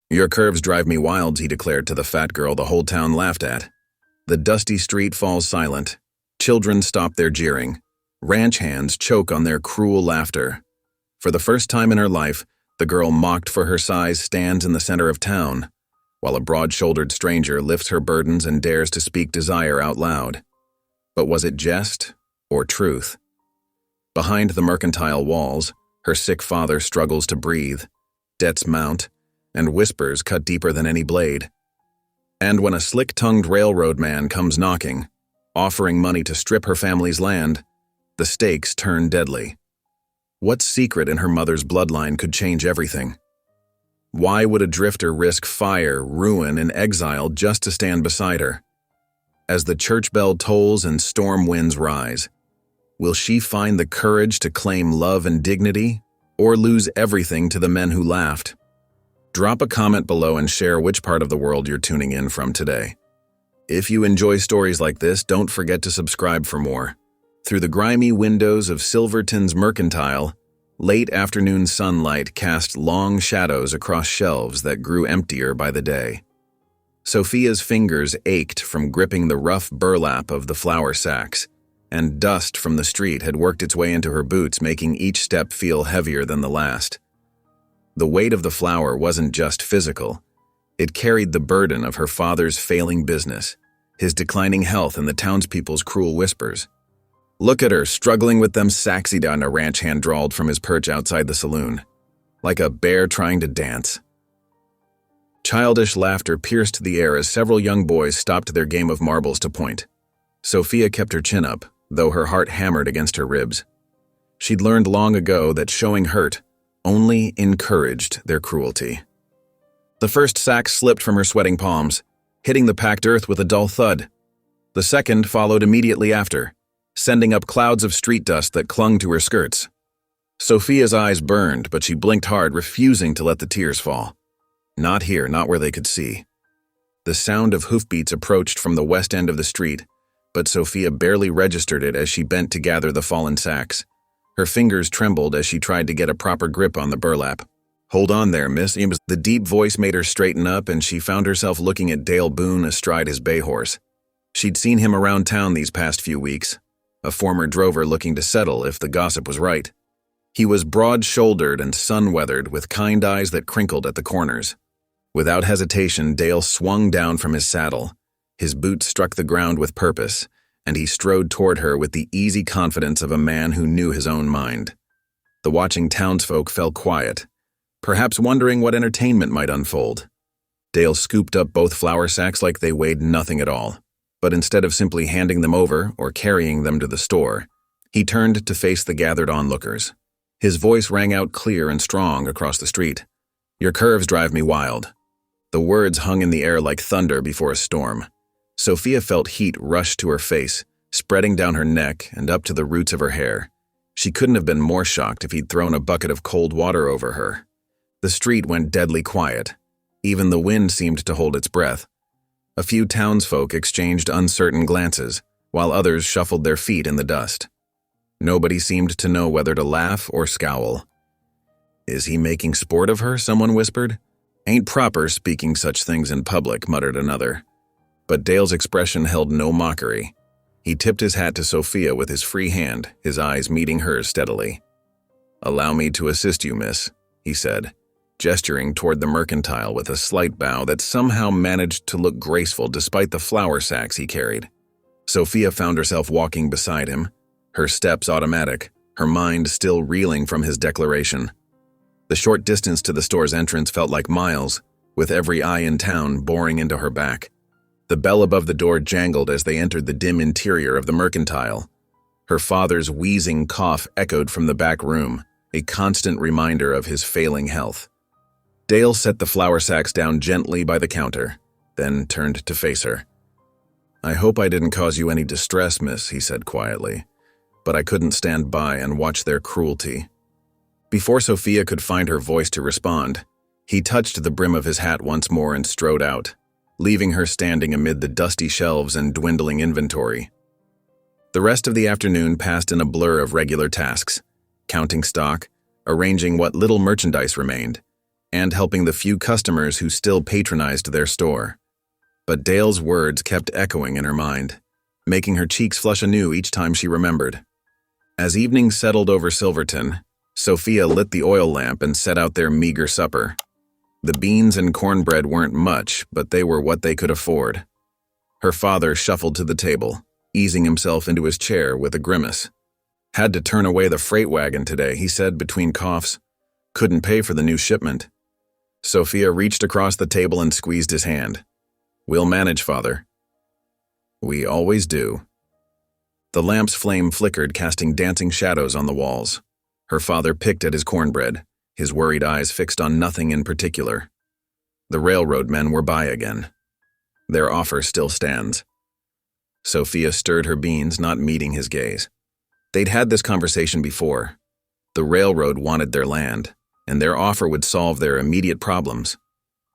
"Your curves drive me wild," he declared to the fat girl the whole town laughed at. The dusty street falls silent. Children stop their jeering. Ranch hands choke on their cruel laughter. For the first time in her life, the girl mocked for her size stands in the center of town, while a broad-shouldered stranger lifts her burdens and dares to speak desire out loud. But was it jest or truth? Behind the mercantile walls, her sick father struggles to breathe. Debts mount, and whispers cut deeper than any blade. And when a slick-tongued railroad man comes knocking, offering money to strip her family's land, the stakes turn deadly. What secret in her mother's bloodline could change everything? Why would a drifter risk fire, ruin, and exile just to stand beside her? As the church bell tolls and storm winds rise, will she find the courage to claim love and dignity, or lose everything to the men who laughed? Drop a comment below and share which part of the world you're tuning in from today. If you enjoy stories like this, don't forget to subscribe for more. Through the grimy windows of Silverton's mercantile, late afternoon sunlight cast long shadows across shelves that grew emptier by the day. Sophia's fingers ached from gripping the rough burlap of the flour sacks, and dust from the street had worked its way into her boots, making each step feel heavier than the last. The weight of the flour wasn't just physical. It carried the burden of her father's failing business, his declining health, and the townspeople's cruel whispers. "Look at her, struggling with them sacks," a ranch hand drawled from his perch outside the saloon. "Like a bear trying to dance." Childish laughter pierced the air as several young boys stopped their game of marbles to point. Sophia kept her chin up, though her heart hammered against her ribs. She'd learned long ago that showing hurt only encouraged their cruelty. The first sack slipped from her sweating palms, hitting the packed earth with a dull thud. The second followed immediately after, sending up clouds of street dust that clung to her skirts. Sophia's eyes burned, but she blinked hard, refusing to let the tears fall. Not here, not where they could see. The sound of hoofbeats approached from the west end of the street, but Sophia barely registered it as she bent to gather the fallen sacks. Her fingers trembled as she tried to get a proper grip on the burlap. "Hold on there, miss." The deep voice made her straighten up, and she found herself looking at Dale Boone astride his bay horse. She'd seen him around town these past few weeks, a former drover looking to settle if the gossip was right. He was broad-shouldered and sun-weathered, with kind eyes that crinkled at the corners. Without hesitation, Dale swung down from his saddle. His boots struck the ground with purpose, and he strode toward her with the easy confidence of a man who knew his own mind. The watching townsfolk fell quiet, perhaps wondering what entertainment might unfold. Dale scooped up both flour sacks like they weighed nothing at all, but instead of simply handing them over or carrying them to the store, he turned to face the gathered onlookers. His voice rang out clear and strong across the street. "Your curves drive me wild." The words hung in the air like thunder before a storm. Sophia felt heat rush to her face, spreading down her neck and up to the roots of her hair. She couldn't have been more shocked if he'd thrown a bucket of cold water over her. The street went deadly quiet. Even the wind seemed to hold its breath. A few townsfolk exchanged uncertain glances, while others shuffled their feet in the dust. Nobody seemed to know whether to laugh or scowl. "Is he making sport of her?" someone whispered. "Ain't proper speaking such things in public," muttered another. But Dale's expression held no mockery. He tipped his hat to Sophia with his free hand, his eyes meeting hers steadily. "Allow me to assist you, miss," he said, gesturing toward the mercantile with a slight bow that somehow managed to look graceful despite the flour sacks he carried. Sophia found herself walking beside him, her steps automatic, her mind still reeling from his declaration. The short distance to the store's entrance felt like miles, with every eye in town boring into her back. The bell above the door jangled as they entered the dim interior of the mercantile. Her father's wheezing cough echoed from the back room, a constant reminder of his failing health. Dale set the flour sacks down gently by the counter, then turned to face her. "I hope I didn't cause you any distress, miss," he said quietly, "but I couldn't stand by and watch their cruelty." Before Sophia could find her voice to respond, he touched the brim of his hat once more and strode out, leaving her standing amid the dusty shelves and dwindling inventory. The rest of the afternoon passed in a blur of regular tasks, counting stock, arranging what little merchandise remained, and helping the few customers who still patronized their store. But Dale's words kept echoing in her mind, making her cheeks flush anew each time she remembered. As evening settled over Silverton, Sophia lit the oil lamp and set out their meager supper. The beans and cornbread weren't much, but they were what they could afford. Her father shuffled to the table, easing himself into his chair with a grimace. Had to turn away the freight wagon today, he said between coughs. Couldn't pay for the new shipment. Sophia reached across the table and squeezed his hand. We'll manage, Father. We always do. The lamp's flame flickered, casting dancing shadows on the walls. Her father picked at his cornbread, his worried eyes fixed on nothing in particular. The railroad men were by again. Their offer still stands. Sophia stirred her beans, not meeting his gaze. They'd had this conversation before. The railroad wanted their land, and their offer would solve their immediate problems.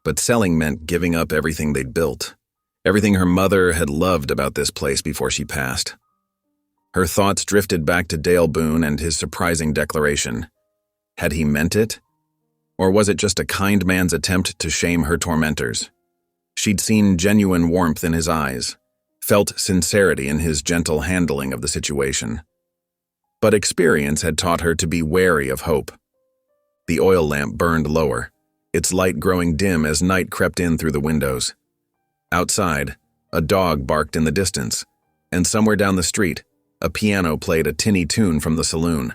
But selling meant giving up everything they'd built, everything her mother had loved about this place before she passed. Her thoughts drifted back to Dale Boone and his surprising declaration. Had he meant it? Or was it just a kind man's attempt to shame her tormentors? She'd seen genuine warmth in his eyes, felt sincerity in his gentle handling of the situation. But experience had taught her to be wary of hope. The oil lamp burned lower, its light growing dim as night crept in through the windows. Outside, a dog barked in the distance, and somewhere down the street, a piano played a tinny tune from the saloon.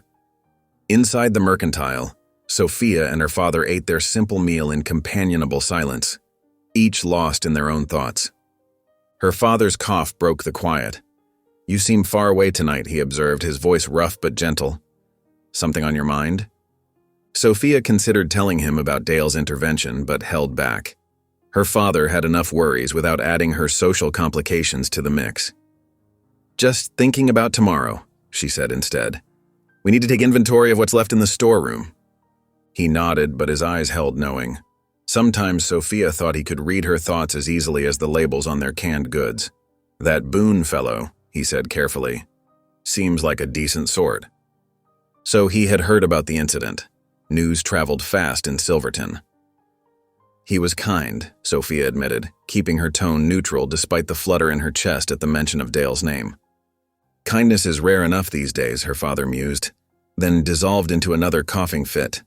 Inside the mercantile, Sophia and her father ate their simple meal in companionable silence, each lost in their own thoughts. Her father's cough broke the quiet. You seem far away tonight, he observed, his voice rough but gentle. Something on your mind? Sophia considered telling him about Dale's intervention, but held back. Her father had enough worries without adding her social complications to the mix. Just thinking about tomorrow, she said instead. We need to take inventory of what's left in the storeroom. He nodded, but his eyes held knowing. Sometimes Sophia thought he could read her thoughts as easily as the labels on their canned goods. That Boone fellow, he said carefully, seems like a decent sort. So he had heard about the incident. News traveled fast in Silverton. He was kind, Sophia admitted, keeping her tone neutral despite the flutter in her chest at the mention of Dale's name. Kindness is rare enough these days, her father mused, then dissolved into another coughing fit.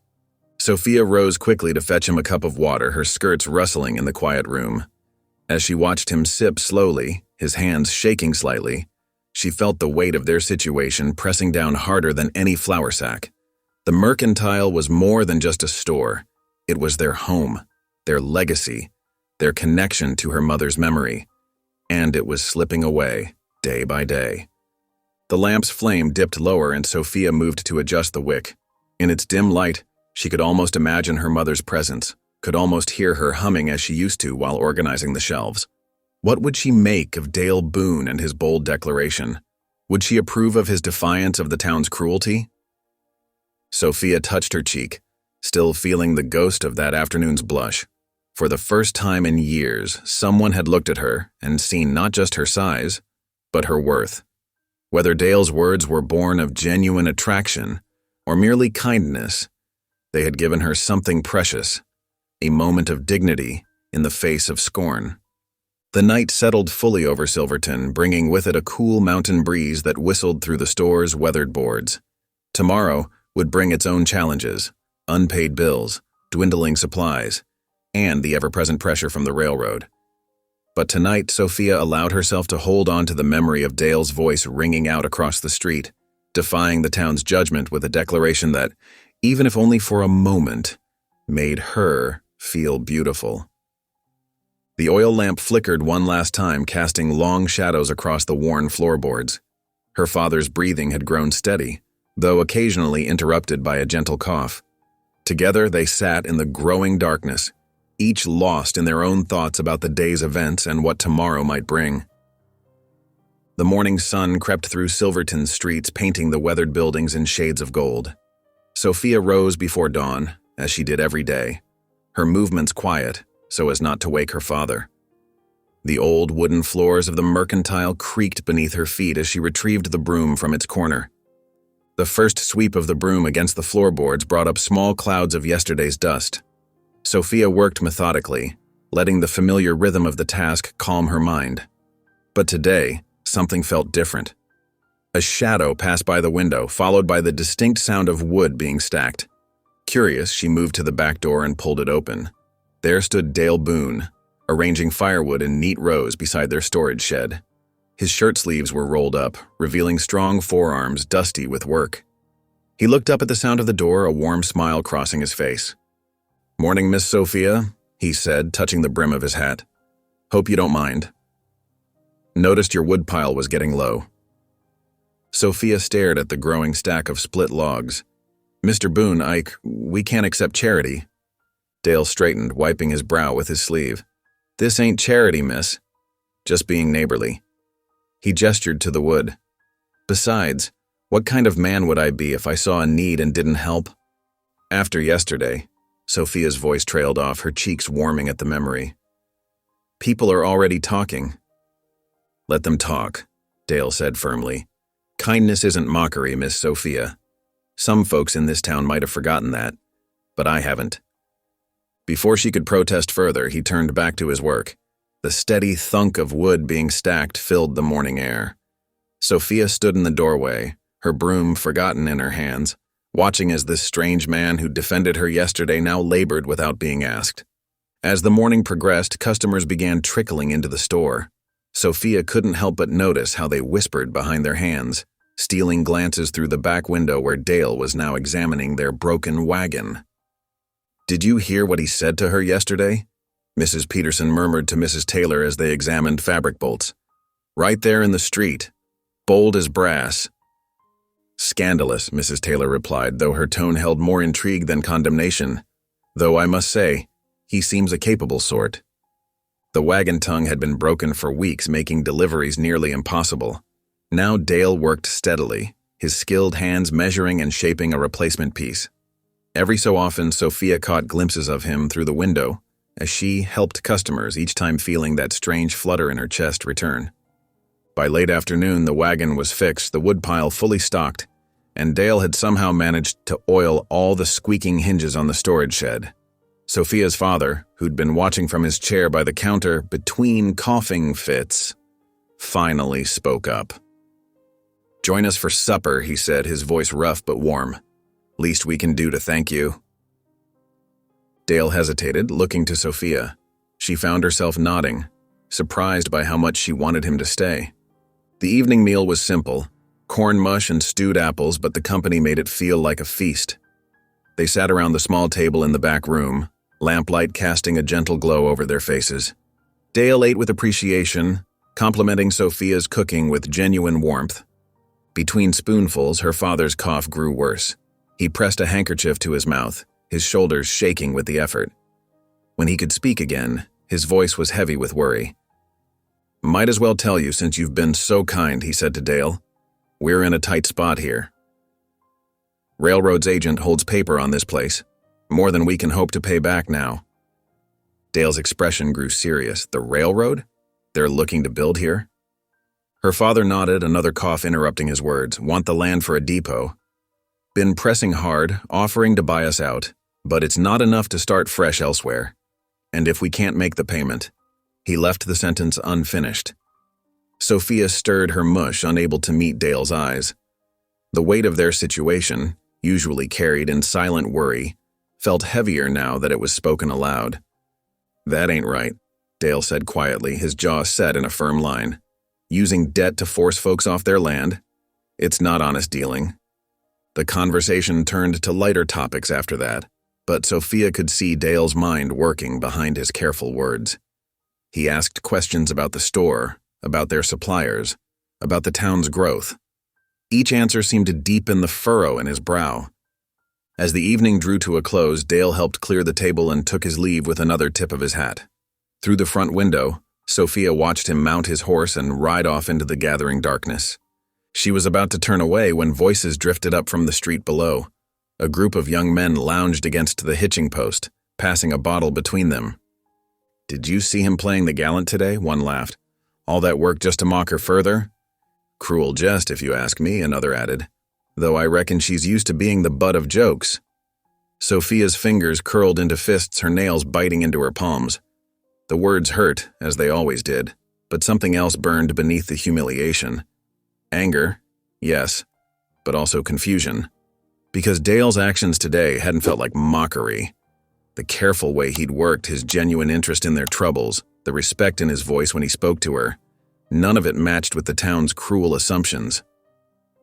Sophia rose quickly to fetch him a cup of water, her skirts rustling in the quiet room. As she watched him sip slowly, his hands shaking slightly, she felt the weight of their situation pressing down harder than any flour sack. The mercantile was more than just a store. It was their home, their legacy, their connection to her mother's memory. And it was slipping away, day by day. The lamp's flame dipped lower and Sophia moved to adjust the wick. In its dim light, she could almost imagine her mother's presence, could almost hear her humming as she used to while organizing the shelves. What would she make of Dale Boone and his bold declaration? Would she approve of his defiance of the town's cruelty? Sophia touched her cheek, still feeling the ghost of that afternoon's blush. For the first time in years, someone had looked at her and seen not just her size, but her worth. Whether Dale's words were born of genuine attraction or merely kindness, they had given her something precious, a moment of dignity in the face of scorn. The night settled fully over Silverton, bringing with it a cool mountain breeze that whistled through the store's weathered boards. Tomorrow would bring its own challenges, unpaid bills, dwindling supplies, and the ever-present pressure from the railroad. But tonight, Sophia allowed herself to hold on to the memory of Dale's voice ringing out across the street, defying the town's judgment with a declaration that, even if only for a moment, made her feel beautiful. The oil lamp flickered one last time, casting long shadows across the worn floorboards. Her father's breathing had grown steady, though occasionally interrupted by a gentle cough. Together they sat in the growing darkness, each lost in their own thoughts about the day's events and what tomorrow might bring. The morning sun crept through Silverton's streets, painting the weathered buildings in shades of gold. Sophia rose before dawn, as she did every day, her movements quiet, so as not to wake her father. The old wooden floors of the mercantile creaked beneath her feet as she retrieved the broom from its corner. The first sweep of the broom against the floorboards brought up small clouds of yesterday's dust. Sophia worked methodically, letting the familiar rhythm of the task calm her mind. But today, something felt different. A shadow passed by the window, followed by the distinct sound of wood being stacked. Curious, she moved to the back door and pulled it open. There stood Dale Boone, arranging firewood in neat rows beside their storage shed. His shirt sleeves were rolled up, revealing strong forearms dusty with work. He looked up at the sound of the door, a warm smile crossing his face. "Morning, Miss Sophia," he said, touching the brim of his hat. "Hope you don't mind. Noticed your wood pile was getting low." Sophia stared at the growing stack of split logs. "Mr. Boone, we can't accept charity." Dale straightened, wiping his brow with his sleeve. "This ain't charity, miss. Just being neighborly." He gestured to the wood. "Besides, what kind of man would I be if I saw a need and didn't help?" "After yesterday," Sophia's voice trailed off, her cheeks warming at the memory. "People are already talking." "Let them talk," Dale said firmly. "Kindness isn't mockery, Miss Sophia. Some folks in this town might have forgotten that, but I haven't." Before she could protest further, he turned back to his work. The steady thunk of wood being stacked filled the morning air. Sophia stood in the doorway, her broom forgotten in her hands, watching as this strange man who defended her yesterday now labored without being asked. As the morning progressed, customers began trickling into the store. Sophia couldn't help but notice how they whispered behind their hands, stealing glances through the back window where Dale was now examining their broken wagon. "Did you hear what he said to her yesterday?" Mrs. Peterson murmured to Mrs. Taylor as they examined fabric bolts. "Right there in the street, bold as brass." "Scandalous," Mrs. Taylor replied, though her tone held more intrigue than condemnation. "Though I must say, he seems a capable sort." The wagon tongue had been broken for weeks, making deliveries nearly impossible. Now Dale worked steadily, his skilled hands measuring and shaping a replacement piece. Every so often, Sophia caught glimpses of him through the window, as she helped customers, each time feeling that strange flutter in her chest return. By late afternoon, the wagon was fixed, the woodpile fully stocked, and Dale had somehow managed to oil all the squeaking hinges on the storage shed. Sophia's father, who'd been watching from his chair by the counter between coughing fits, finally spoke up. "Join us for supper," he said, his voice rough but warm. "Least we can do to thank you." Dale hesitated, looking to Sophia. She found herself nodding, surprised by how much she wanted him to stay. The evening meal was simple, corn mush and stewed apples, but the company made it feel like a feast. They sat around the small table in the back room, lamplight casting a gentle glow over their faces. Dale ate with appreciation, complimenting Sophia's cooking with genuine warmth. Between spoonfuls, her father's cough grew worse. He pressed a handkerchief to his mouth, his shoulders shaking with the effort. When he could speak again, his voice was heavy with worry. "Might as well tell you since you've been so kind," he said to Dale. "We're in a tight spot here. Railroad's agent holds paper on this place, more than we can hope to pay back now." Dale's expression grew serious. "The railroad? They're looking to build here?" Her father nodded, another cough interrupting his words. "Want the land for a depot. Been pressing hard, offering to buy us out, but it's not enough to start fresh elsewhere. And if we can't make the payment..." He left the sentence unfinished. Sophia stirred her mush, unable to meet Dale's eyes. The weight of their situation, usually carried in silent worry, felt heavier now that it was spoken aloud. "That ain't right," Dale said quietly, his jaw set in a firm line. "Using debt to force folks off their land? It's not honest dealing." The conversation turned to lighter topics after that, but Sophia could see Dale's mind working behind his careful words. He asked questions about the store, about their suppliers, about the town's growth. Each answer seemed to deepen the furrow in his brow. As the evening drew to a close, Dale helped clear the table and took his leave with another tip of his hat. Through the front window, Sophia watched him mount his horse and ride off into the gathering darkness. She was about to turn away when voices drifted up from the street below. A group of young men lounged against the hitching post, passing a bottle between them. "Did you see him playing the gallant today?" one laughed. "All that work just to mock her further?" "Cruel jest, if you ask me," another added. "Though I reckon she's used to being the butt of jokes." Sophia's fingers curled into fists, her nails biting into her palms. The words hurt, as they always did, but something else burned beneath the humiliation. Anger, yes, but also confusion. Because Dale's actions today hadn't felt like mockery. The careful way he'd worked, his genuine interest in their troubles, the respect in his voice when he spoke to her, none of it matched with the town's cruel assumptions.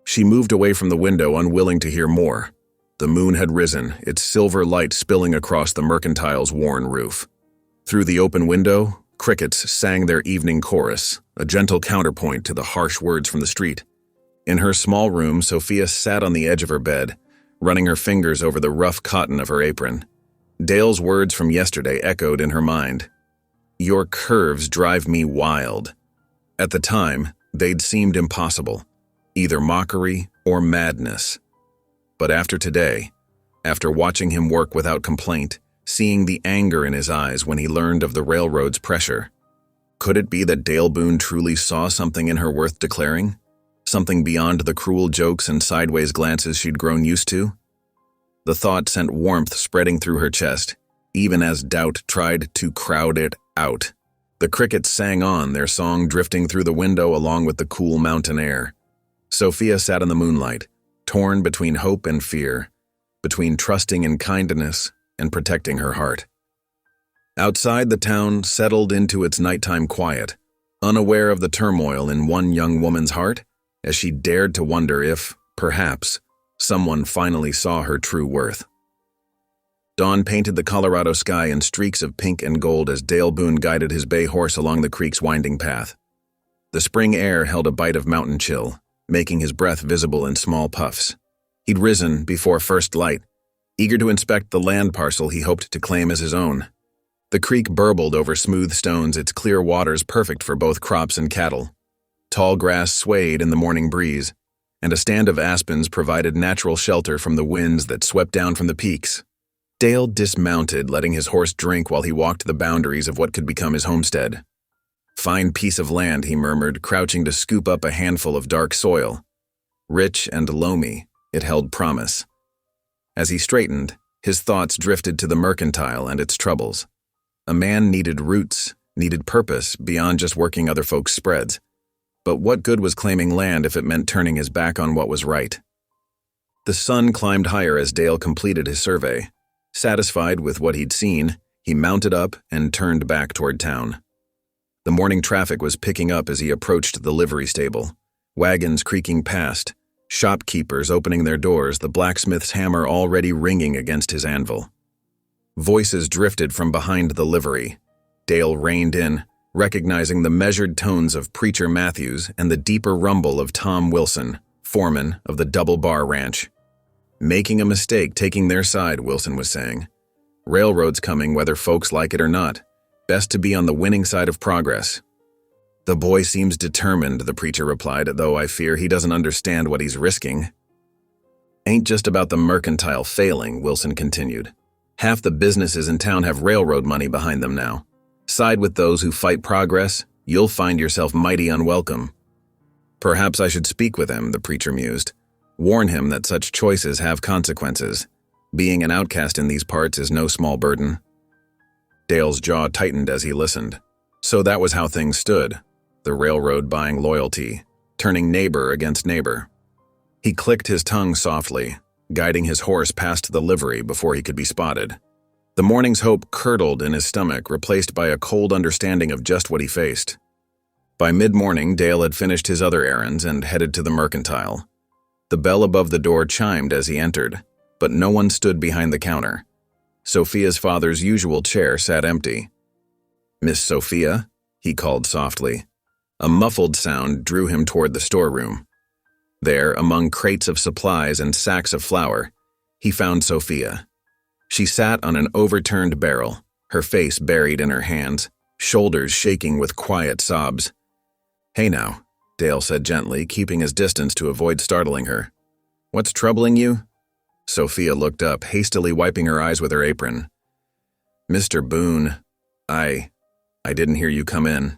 She moved away from the window, unwilling to hear more. The moon had risen, its silver light spilling across the mercantile's worn roof. Through the open window, crickets sang their evening chorus, a gentle counterpoint to the harsh words from the street. In her small room, Sophia sat on the edge of her bed, running her fingers over the rough cotton of her apron. Dale's words from yesterday echoed in her mind. "Your curves drive me wild." At the time, they'd seemed impossible, either mockery or madness. But after today, after watching him work without complaint, seeing the anger in his eyes when he learned of the railroad's pressure, could it be that Dale Boone truly saw something in her worth declaring? Something beyond the cruel jokes and sideways glances she'd grown used to? The thought sent warmth spreading through her chest, even as doubt tried to crowd it out. The crickets sang on, their song drifting through the window along with the cool mountain air. Sophia sat in the moonlight, torn between hope and fear, between trusting in kindness and protecting her heart. Outside, the town settled into its nighttime quiet, unaware of the turmoil in one young woman's heart, as she dared to wonder if, perhaps, someone finally saw her true worth. Dawn painted the Colorado sky in streaks of pink and gold as Dale Boone guided his bay horse along the creek's winding path. The spring air held a bite of mountain chill, making his breath visible in small puffs. He'd risen before first light, eager to inspect the land parcel he hoped to claim as his own. The creek burbled over smooth stones, its clear waters perfect for both crops and cattle. Tall grass swayed in the morning breeze, and a stand of aspens provided natural shelter from the winds that swept down from the peaks. Dale dismounted, letting his horse drink while he walked the boundaries of what could become his homestead. "Fine piece of land," he murmured, crouching to scoop up a handful of dark soil. Rich and loamy, it held promise. As he straightened, his thoughts drifted to the mercantile and its troubles. A man needed roots, needed purpose beyond just working other folks' spreads. But what good was claiming land if it meant turning his back on what was right? The sun climbed higher as Dale completed his survey. Satisfied with what he'd seen, he mounted up and turned back toward town. The morning traffic was picking up as he approached the livery stable, wagons creaking past, shopkeepers opening their doors, the blacksmith's hammer already ringing against his anvil. Voices drifted from behind the livery. Dale reined in, recognizing the measured tones of Preacher Matthews and the deeper rumble of Tom Wilson, foreman of the Double Bar Ranch. "Making a mistake taking their side," Wilson was saying. "Railroad's coming whether folks like it or not. Best to be on the winning side of progress." "The boy seems determined," the preacher replied, "though I fear he doesn't understand what he's risking." "Ain't just about the mercantile failing," Wilson continued. "Half the businesses in town have railroad money behind them now. Side with those who fight progress, you'll find yourself mighty unwelcome." "Perhaps I should speak with him," the preacher mused. "Warn him that such choices have consequences. Being an outcast in these parts is no small burden." Dale's jaw tightened as he listened. So that was how things stood. The railroad buying loyalty, turning neighbor against neighbor. He clicked his tongue softly, guiding his horse past the livery before he could be spotted. The morning's hope curdled in his stomach, replaced by a cold understanding of just what he faced. By mid-morning, Dale had finished his other errands and headed to the mercantile. The bell above the door chimed as he entered, but no one stood behind the counter. Sophia's father's usual chair sat empty. "Miss Sophia?" he called softly. A muffled sound drew him toward the storeroom. There, among crates of supplies and sacks of flour, he found Sophia. She sat on an overturned barrel, her face buried in her hands, shoulders shaking with quiet sobs. "Hey now," Dale said gently, keeping his distance to avoid startling her. "What's troubling you?" Sophia looked up, hastily wiping her eyes with her apron. "Mr. Boone, I didn't hear you come in."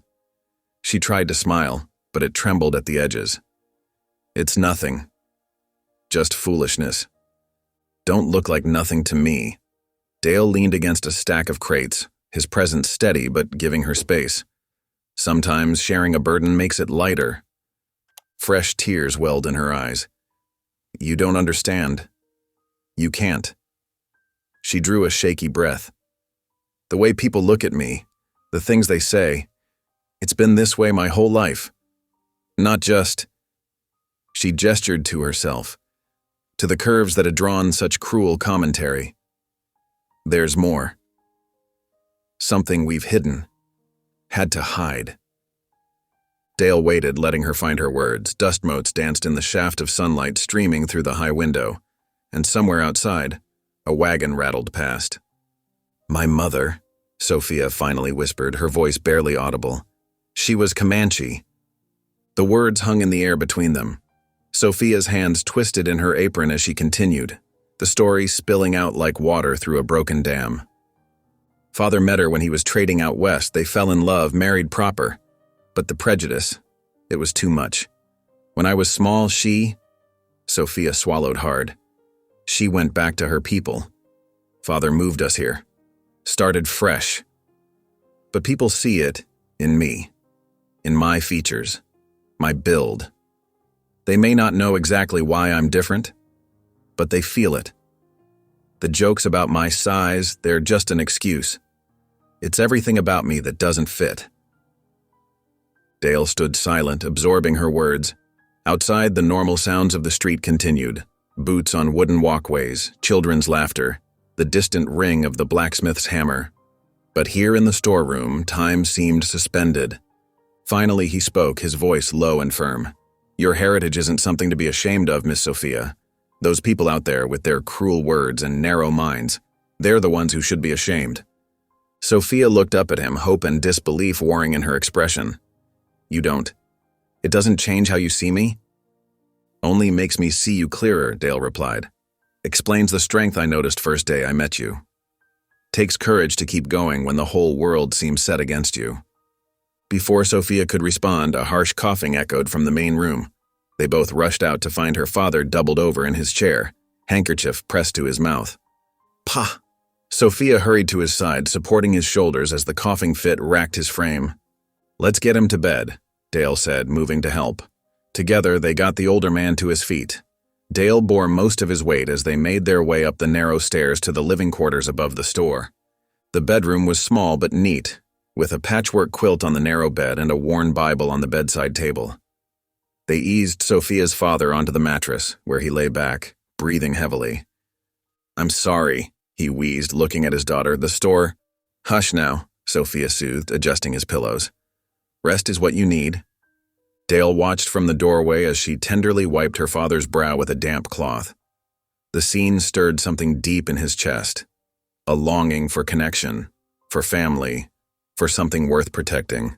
She tried to smile, but it trembled at the edges. "It's nothing. Just foolishness." Don't look like nothing to me. Dale leaned against a stack of crates, his presence steady but giving her space. Sometimes sharing a burden makes it lighter. Fresh tears welled in her eyes. You don't understand. You can't. She drew a shaky breath. The way people look at me, the things they say, it's been this way my whole life. Not just. She gestured to herself, to the curves that had drawn such cruel commentary. There's more. Something we've hidden. Had to hide. Dale waited, letting her find her words. Dust motes danced in the shaft of sunlight streaming through the high window, and somewhere outside, a wagon rattled past. My mother, Sophia finally whispered, her voice barely audible. She was Comanche. The words hung in the air between them. Sophia's hands twisted in her apron as she continued, the story spilling out like water through a broken dam. Father met her when he was trading out west. They fell in love, married proper. But the prejudice, it was too much. When I was small, Sophia swallowed hard. She went back to her people. Father moved us here. Started fresh. But people see it in me, in my features, my build. They may not know exactly why I'm different, but they feel it. The jokes about my size, they're just an excuse. It's everything about me that doesn't fit. Dale stood silent, absorbing her words. Outside, the normal sounds of the street continued. Boots on wooden walkways, children's laughter, the distant ring of the blacksmith's hammer. But here in the storeroom, time seemed suspended. Finally, he spoke, his voice low and firm. Your heritage isn't something to be ashamed of, Miss Sophia. Those people out there with their cruel words and narrow minds, they're the ones who should be ashamed. Sophia looked up at him, hope and disbelief warring in her expression. You don't. It doesn't change how you see me? Only makes me see you clearer, Dale replied. Explains the strength I noticed first day I met you. Takes courage to keep going when the whole world seems set against you. Before Sophia could respond, a harsh coughing echoed from the main room. They both rushed out to find her father doubled over in his chair, handkerchief pressed to his mouth. Pah! Sophia hurried to his side, supporting his shoulders as the coughing fit racked his frame. Let's get him to bed, Dale said, moving to help. Together, they got the older man to his feet. Dale bore most of his weight as they made their way up the narrow stairs to the living quarters above the store. The bedroom was small but neat, with a patchwork quilt on the narrow bed and a worn Bible on the bedside table. They eased Sophia's father onto the mattress, where he lay back, breathing heavily. I'm sorry, he wheezed, looking at his daughter. The store... Hush now, Sophia soothed, adjusting his pillows. Rest is what you need. Dale watched from the doorway as she tenderly wiped her father's brow with a damp cloth. The scene stirred something deep in his chest, a longing for connection, for family, for something worth protecting.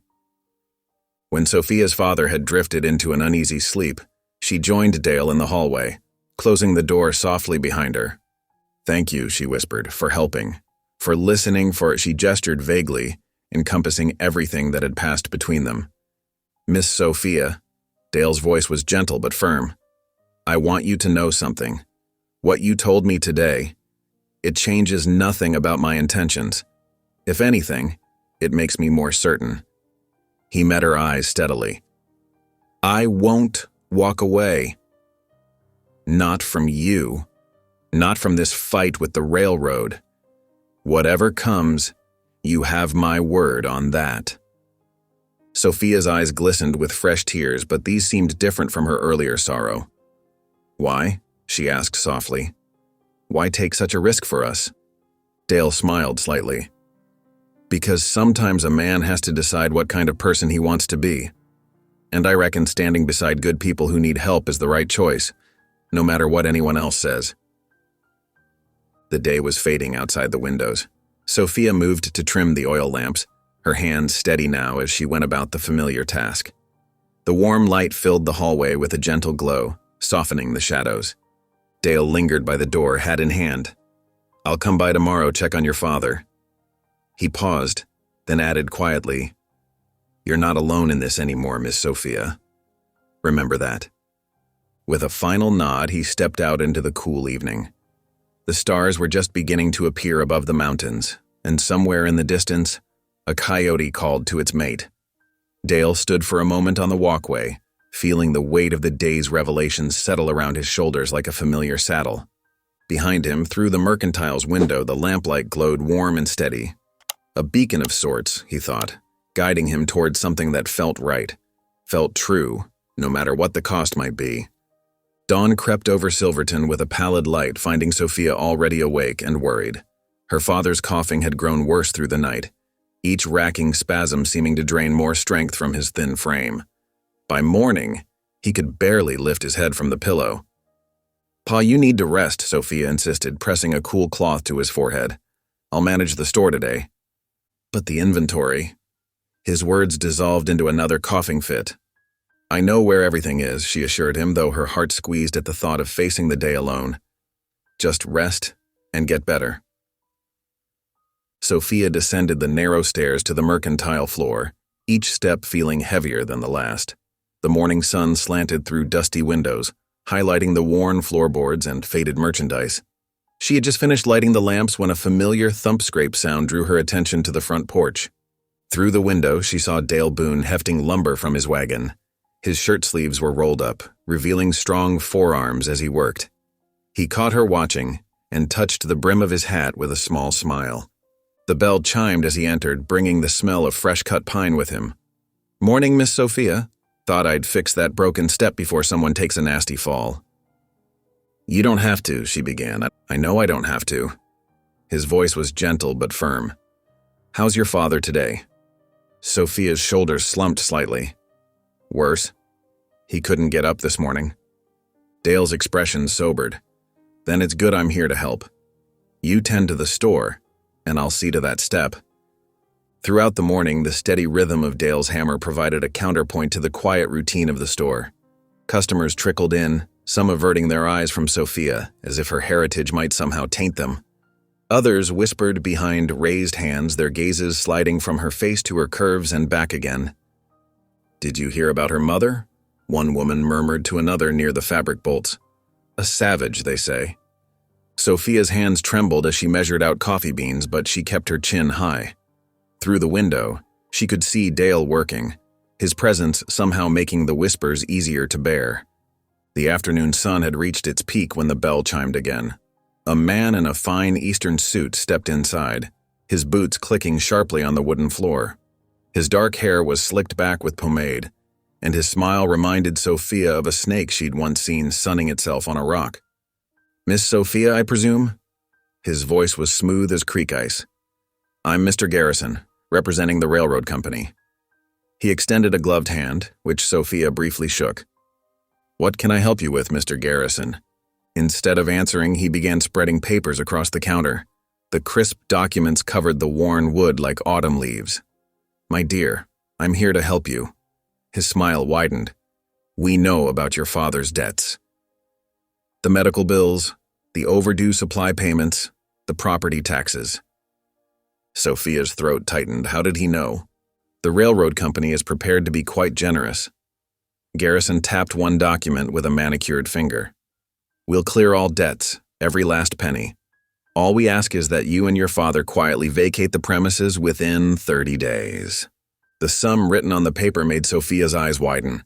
When Sophia's father had drifted into an uneasy sleep, she joined Dale in the hallway, closing the door softly behind her. Thank you, she whispered, for helping, for listening, she gestured vaguely, encompassing everything that had passed between them. Miss Sophia, Dale's voice was gentle but firm. I want you to know something. What you told me today, it changes nothing about my intentions. If anything, it makes me more certain. He met her eyes steadily. I won't walk away. Not from you. Not from this fight with the railroad. Whatever comes, you have my word on that. Sophia's eyes glistened with fresh tears, but these seemed different from her earlier sorrow. Why? She asked softly. Why take such a risk for us? Dale smiled slightly. Because sometimes a man has to decide what kind of person he wants to be. And I reckon standing beside good people who need help is the right choice, no matter what anyone else says. The day was fading outside the windows. Sophia moved to trim the oil lamps, her hands steady now as she went about the familiar task. The warm light filled the hallway with a gentle glow, softening the shadows. Dale lingered by the door, hat in hand. I'll come by tomorrow, check on your father. He paused, then added quietly, You're not alone in this anymore, Miss Sophia. Remember that. With a final nod, he stepped out into the cool evening. The stars were just beginning to appear above the mountains, and somewhere in the distance, a coyote called to its mate. Dale stood for a moment on the walkway, feeling the weight of the day's revelations settle around his shoulders like a familiar saddle. Behind him, through the mercantile's window, the lamplight glowed warm and steady. A beacon of sorts, he thought, guiding him towards something that felt right, felt true, no matter what the cost might be. Dawn crept over Silverton with a pallid light, finding Sophia already awake and worried. Her father's coughing had grown worse through the night, each racking spasm seeming to drain more strength from his thin frame. By morning, he could barely lift his head from the pillow. "Pa, you need to rest," Sophia insisted, pressing a cool cloth to his forehead. "I'll manage the store today." "But the inventory." His words dissolved into another coughing fit. "I know where everything is," she assured him, though her heart squeezed at the thought of facing the day alone. "Just rest and get better." Sophia descended the narrow stairs to the mercantile floor, each step feeling heavier than the last. The morning sun slanted through dusty windows, highlighting the worn floorboards and faded merchandise. She had just finished lighting the lamps when a familiar thump-scrape sound drew her attention to the front porch. Through the window, she saw Dale Boone hefting lumber from his wagon. His shirt sleeves were rolled up, revealing strong forearms as he worked. He caught her watching and touched the brim of his hat with a small smile. The bell chimed as he entered, bringing the smell of fresh-cut pine with him. "Morning, Miss Sophia. Thought I'd fix that broken step before someone takes a nasty fall." "You don't have to," she began. "I know I don't have to." His voice was gentle but firm. "How's your father today?" Sophia's shoulders slumped slightly. "Worse. He couldn't get up this morning." Dale's expression sobered. "Then it's good I'm here to help. You tend to the store, and I'll see to that step." Throughout the morning, the steady rhythm of Dale's hammer provided a counterpoint to the quiet routine of the store. Customers trickled in, some averting their eyes from Sophia, as if her heritage might somehow taint them. Others whispered behind raised hands, their gazes sliding from her face to her curves and back again. "Did you hear about her mother?" one woman murmured to another near the fabric bolts. "A savage, they say." Sophia's hands trembled as she measured out coffee beans, but she kept her chin high. Through the window, she could see Dale working, his presence somehow making the whispers easier to bear. The afternoon sun had reached its peak when the bell chimed again. A man in a fine Eastern suit stepped inside, his boots clicking sharply on the wooden floor. His dark hair was slicked back with pomade, and his smile reminded Sophia of a snake she'd once seen sunning itself on a rock. "Miss Sophia, I presume?" His voice was smooth as creek ice. "I'm Mr. Garrison, representing the railroad company." He extended a gloved hand, which Sophia briefly shook. "What can I help you with, Mr. Garrison?" Instead of answering, he began spreading papers across the counter. The crisp documents covered the worn wood like autumn leaves. "My dear, I'm here to help you." His smile widened. "We know about your father's debts. The medical bills, the overdue supply payments, the property taxes." Sophia's throat tightened. How did he know? The railroad company is prepared to be quite generous. Garrison tapped one document with a manicured finger. "We'll clear all debts, every last penny. All we ask is that you and your father quietly vacate the premises within 30 days. The sum written on the paper made Sophia's eyes widen.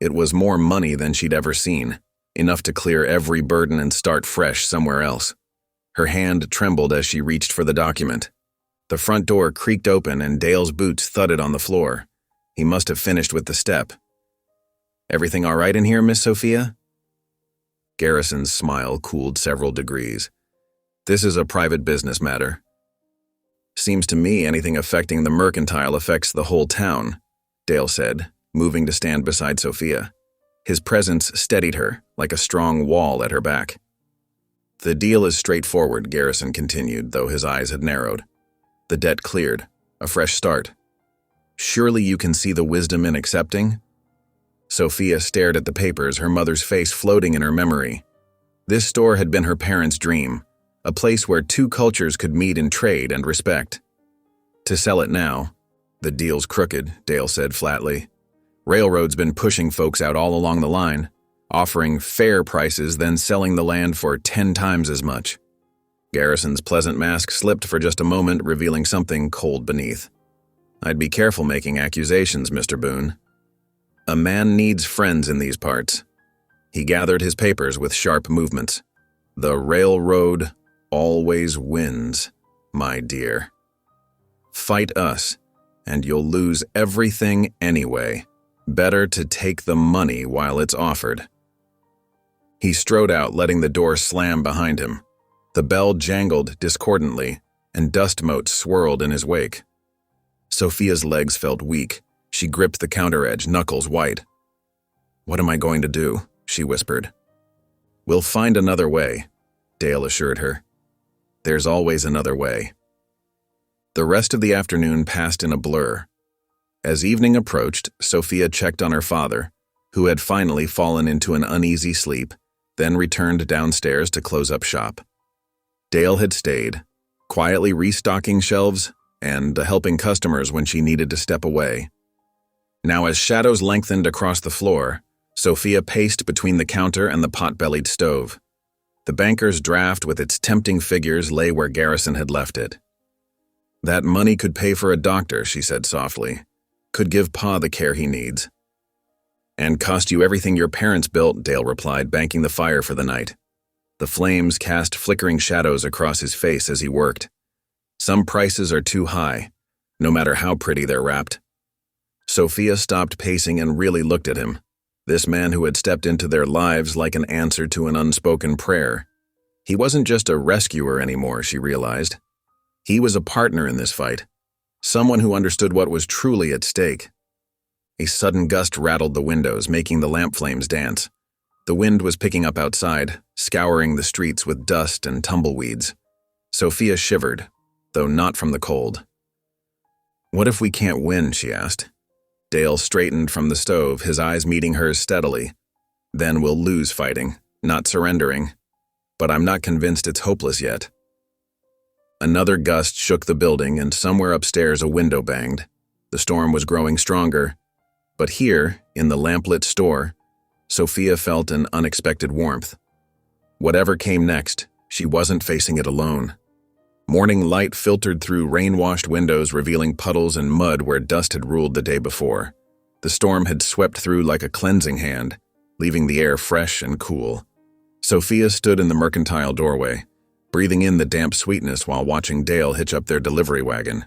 It was more money than she'd ever seen, enough to clear every burden and start fresh somewhere else. Her hand trembled as she reached for the document. The front door creaked open and Dale's boots thudded on the floor. He must have finished with the step. "Everything all right in here, Miss Sophia?" Garrison's smile cooled several degrees. "This is a private business matter." "Seems to me anything affecting the mercantile affects the whole town," Dale said, moving to stand beside Sophia. His presence steadied her, like a strong wall at her back. "The deal is straightforward," Garrison continued, though his eyes had narrowed. "The debt cleared. A fresh start. Surely you can see the wisdom in accepting?" Sophia stared at the papers, her mother's face floating in her memory. This store had been her parents' dream, a place where two cultures could meet in trade and respect. To sell it now, "The deal's crooked," Dale said flatly. "Railroad's been pushing folks out all along the line, offering fair prices, then selling the land for 10 times as much. Garrison's pleasant mask slipped for just a moment, revealing something cold beneath. "I'd be careful making accusations, Mr. Boone. A man needs friends in these parts." He gathered his papers with sharp movements. "The railroad always wins, my dear. Fight us, and you'll lose everything anyway. Better to take the money while it's offered." He strode out, letting the door slam behind him. The bell jangled discordantly, and dust motes swirled in his wake. Sophia's legs felt weak. She gripped the counter edge, knuckles white. "What am I going to do?" she whispered. "We'll find another way," Dale assured her. "There's always another way." The rest of the afternoon passed in a blur. As evening approached, Sophia checked on her father, who had finally fallen into an uneasy sleep, then returned downstairs to close up shop. Dale had stayed, quietly restocking shelves and helping customers when she needed to step away. Now, as shadows lengthened across the floor, Sophia paced between the counter and the pot-bellied stove. The banker's draft with its tempting figures lay where Garrison had left it. "That money could pay for a doctor," she said softly. "Could give Pa the care he needs." "And cost you everything your parents built," Dale replied, banking the fire for the night. The flames cast flickering shadows across his face as he worked. "Some prices are too high, no matter how pretty they're wrapped." Sophia stopped pacing and really looked at him, this man who had stepped into their lives like an answer to an unspoken prayer. He wasn't just a rescuer anymore, she realized. He was a partner in this fight, someone who understood what was truly at stake. A sudden gust rattled the windows, making the lamp flames dance. The wind was picking up outside, scouring the streets with dust and tumbleweeds. Sophia shivered, though not from the cold. "What if we can't win?" she asked. Dale straightened from the stove, his eyes meeting hers steadily. "Then we'll lose fighting, not surrendering. But I'm not convinced it's hopeless yet." Another gust shook the building, and somewhere upstairs a window banged. The storm was growing stronger. But here, in the lamplit store, Sophia felt an unexpected warmth. Whatever came next, she wasn't facing it alone. Morning light filtered through rain-washed windows, revealing puddles and mud where dust had ruled the day before. The storm had swept through like a cleansing hand, leaving the air fresh and cool. Sophia stood in the mercantile doorway, breathing in the damp sweetness while watching Dale hitch up their delivery wagon.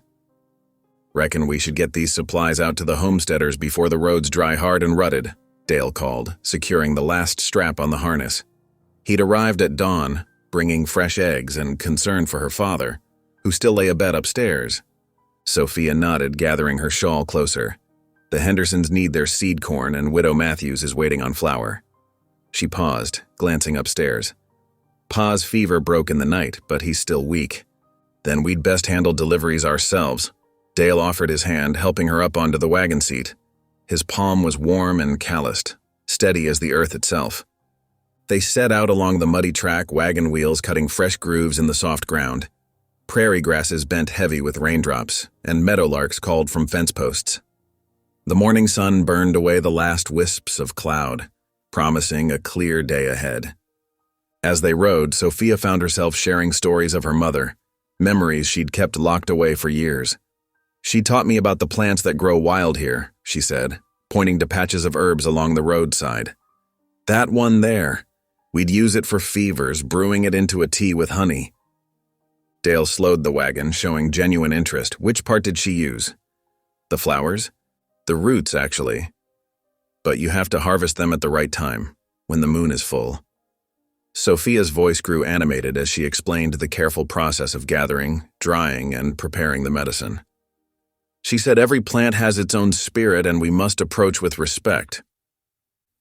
"Reckon we should get these supplies out to the homesteaders before the roads dry hard and rutted," Dale called, securing the last strap on the harness. He'd arrived at dawn, bringing fresh eggs and concern for her father, who still lay abed upstairs. Sophia nodded, gathering her shawl closer. The Hendersons need their seed corn, and Widow Matthews is waiting on flour. She paused, glancing upstairs. Pa's fever broke in the night, but he's still weak. "Then we'd best handle deliveries ourselves." Dale offered his hand, helping her up onto the wagon seat. His palm was warm and calloused, steady as the earth itself. They set out along the muddy track, wagon wheels cutting fresh grooves in the soft ground. Prairie grasses bent heavy with raindrops, and meadowlarks called from fence posts. The morning sun burned away the last wisps of cloud, promising a clear day ahead. As they rode, Sophia found herself sharing stories of her mother, memories she'd kept locked away for years. "She taught me about the plants that grow wild here," she said, pointing to patches of herbs along the roadside. "That one there. We'd use it for fevers, brewing it into a tea with honey." Dale slowed the wagon, showing genuine interest. "Which part did she use?" "The flowers?" "The roots, actually. But you have to harvest them at the right time, when the moon is full." Sophia's voice grew animated as she explained the careful process of gathering, drying, and preparing the medicine. She said every plant has its own spirit and we must approach with respect.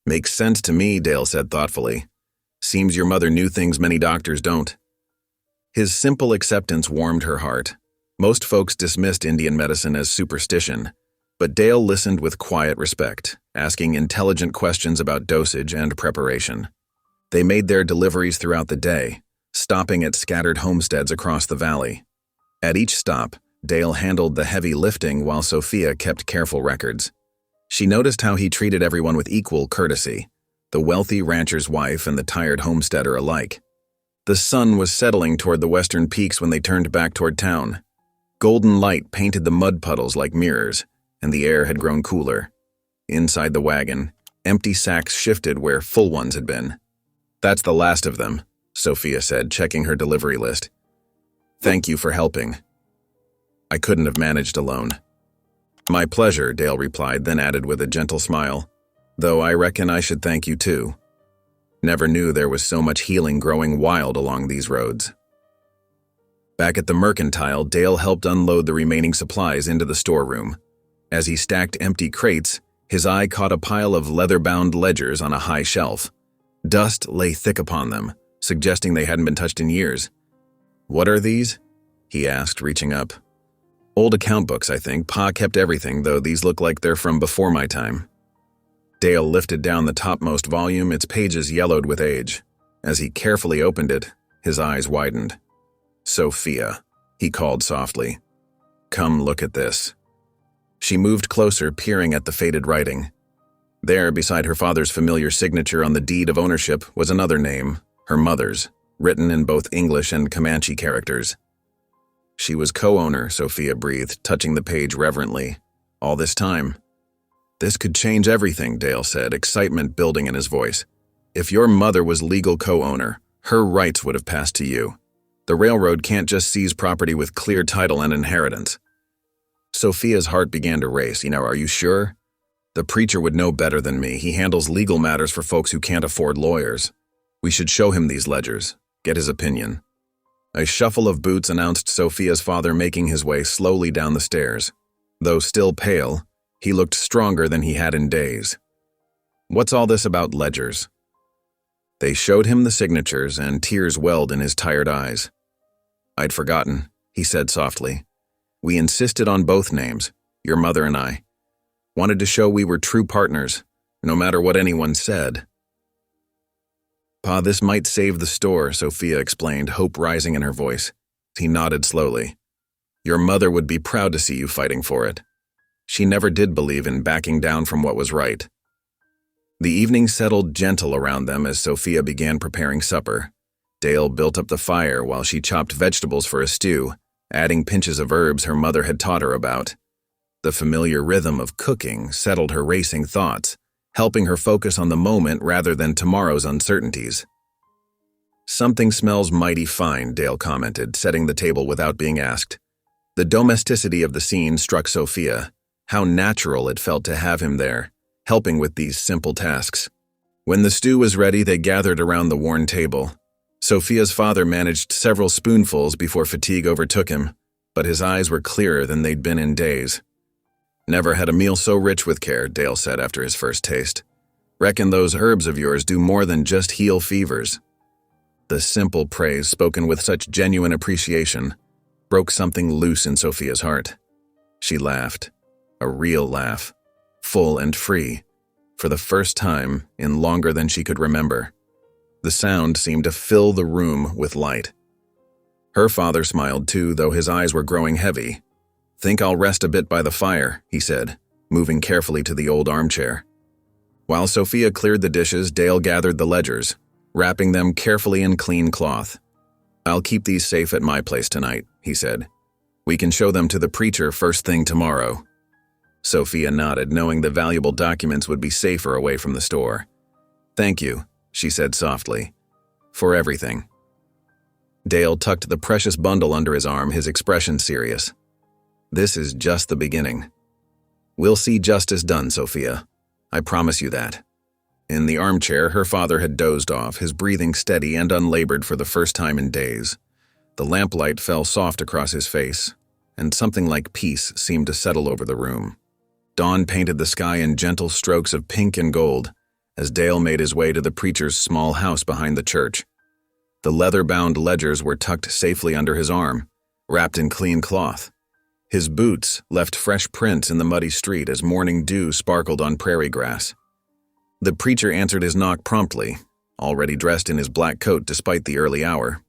"Makes sense to me," Dale said thoughtfully. "Seems your mother knew things many doctors don't." His simple acceptance warmed her heart. Most folks dismissed Indian medicine as superstition, but Dale listened with quiet respect, asking intelligent questions about dosage and preparation. They made their deliveries throughout the day, stopping at scattered homesteads across the valley. At each stop, Dale handled the heavy lifting while Sophia kept careful records. She noticed how he treated everyone with equal courtesy, the wealthy rancher's wife and the tired homesteader alike. The sun was settling toward the western peaks when they turned back toward town. Golden light painted the mud puddles like mirrors, and the air had grown cooler. Inside the wagon, empty sacks shifted where full ones had been. "That's the last of them," Sophia said, checking her delivery list. "Thank you for helping. I couldn't have managed alone." "My pleasure," Dale replied, then added with a gentle smile, "though I reckon I should thank you too. Never knew there was so much healing growing wild along these roads." Back at the mercantile, Dale helped unload the remaining supplies into the storeroom. As he stacked empty crates, his eye caught a pile of leather-bound ledgers on a high shelf. Dust lay thick upon them, suggesting they hadn't been touched in years. "What are these?" he asked, reaching up. "Old account books, I think. Pa kept everything, though these look like they're from before my time." Dale lifted down the topmost volume, its pages yellowed with age. As he carefully opened it, his eyes widened. "Sophia," he called softly. "Come look at this." She moved closer, peering at the faded writing. There, beside her father's familiar signature on the deed of ownership, was another name, her mother's, written in both English and Comanche characters. She was co-owner, Sophia breathed, touching the page reverently. All this time. "This could change everything," Dale said, excitement building in his voice. "If your mother was legal co-owner, her rights would have passed to you. The railroad can't just seize property with clear title and inheritance." Sophia's heart began to race. "Are you sure?" "The preacher would know better than me. He handles legal matters for folks who can't afford lawyers. We should show him these ledgers, get his opinion." A shuffle of boots announced Sophia's father making his way slowly down the stairs. Though still pale, he looked stronger than he had in days. "What's all this about ledgers?" They showed him the signatures, and tears welled in his tired eyes. "I'd forgotten," he said softly. "We insisted on both names, your mother and I. Wanted to show we were true partners, no matter what anyone said." "Pa, this might save the store," Sophia explained, hope rising in her voice. He nodded slowly. "Your mother would be proud to see you fighting for it. She never did believe in backing down from what was right." The evening settled gentle around them as Sophia began preparing supper. Dale built up the fire while she chopped vegetables for a stew, adding pinches of herbs her mother had taught her about. The familiar rhythm of cooking settled her racing thoughts, helping her focus on the moment rather than tomorrow's uncertainties. "Something smells mighty fine," Dale commented, setting the table without being asked. The domesticity of the scene struck Sophia. How natural it felt to have him there, helping with these simple tasks. When the stew was ready, they gathered around the worn table. Sophia's father managed several spoonfuls before fatigue overtook him, but his eyes were clearer than they'd been in days. "Never had a meal so rich with care," Dale said after his first taste. "Reckon those herbs of yours do more than just heal fevers." The simple praise, spoken with such genuine appreciation, broke something loose in Sophia's heart. She laughed, a real laugh, full and free, for the first time in longer than she could remember. The sound seemed to fill the room with light. Her father smiled too, though his eyes were growing heavy. "Think I'll rest a bit by the fire," he said, moving carefully to the old armchair. While Sophia cleared the dishes, Dale gathered the ledgers, wrapping them carefully in clean cloth. "I'll keep these safe at my place tonight," he said. "We can show them to the preacher first thing tomorrow." Sophia nodded, knowing the valuable documents would be safer away from the store. "Thank you," she said softly, "for everything." Dale tucked the precious bundle under his arm, his expression serious. "This is just the beginning. We'll see justice done, Sophia. I promise you that." In the armchair, her father had dozed off, his breathing steady and unlabored for the first time in days. The lamplight fell soft across his face, and something like peace seemed to settle over the room. Dawn painted the sky in gentle strokes of pink and gold as Dale made his way to the preacher's small house behind the church. The leather-bound ledgers were tucked safely under his arm, wrapped in clean cloth. His boots left fresh prints in the muddy street as morning dew sparkled on prairie grass. The preacher answered his knock promptly, already dressed in his black coat despite the early hour.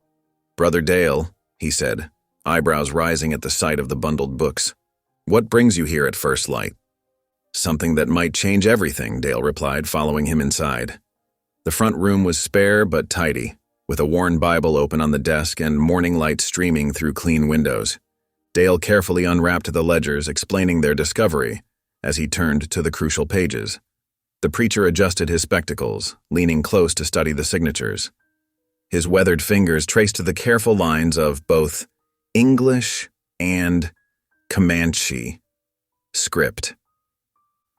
"Brother Dale," he said, eyebrows rising at the sight of the bundled books. "What brings you here at first light?" "Something that might change everything," Dale replied, following him inside. The front room was spare but tidy, with a worn Bible open on the desk and morning light streaming through clean windows. Dale carefully unwrapped the ledgers, explaining their discovery as he turned to the crucial pages. The preacher adjusted his spectacles, leaning close to study the signatures. His weathered fingers traced the careful lines of both English and Comanche script.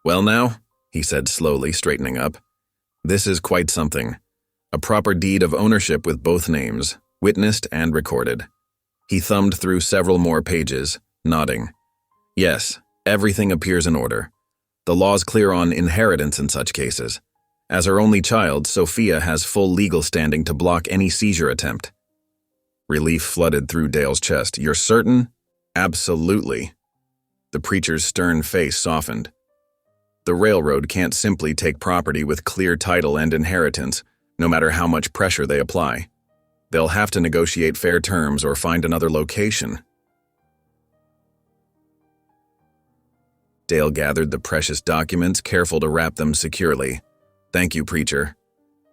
"Well now," he said slowly, straightening up, "this is quite something. A proper deed of ownership with both names, witnessed and recorded." He thumbed through several more pages, nodding. "Yes, everything appears in order. The law's clear on inheritance in such cases. As her only child, Sophia has full legal standing to block any seizure attempt." Relief flooded through Dale's chest. "You're certain?" "Absolutely." The preacher's stern face softened. "The railroad can't simply take property with clear title and inheritance, no matter how much pressure they apply. They'll have to negotiate fair terms or find another location." Dale gathered the precious documents, careful to wrap them securely. "Thank you, preacher.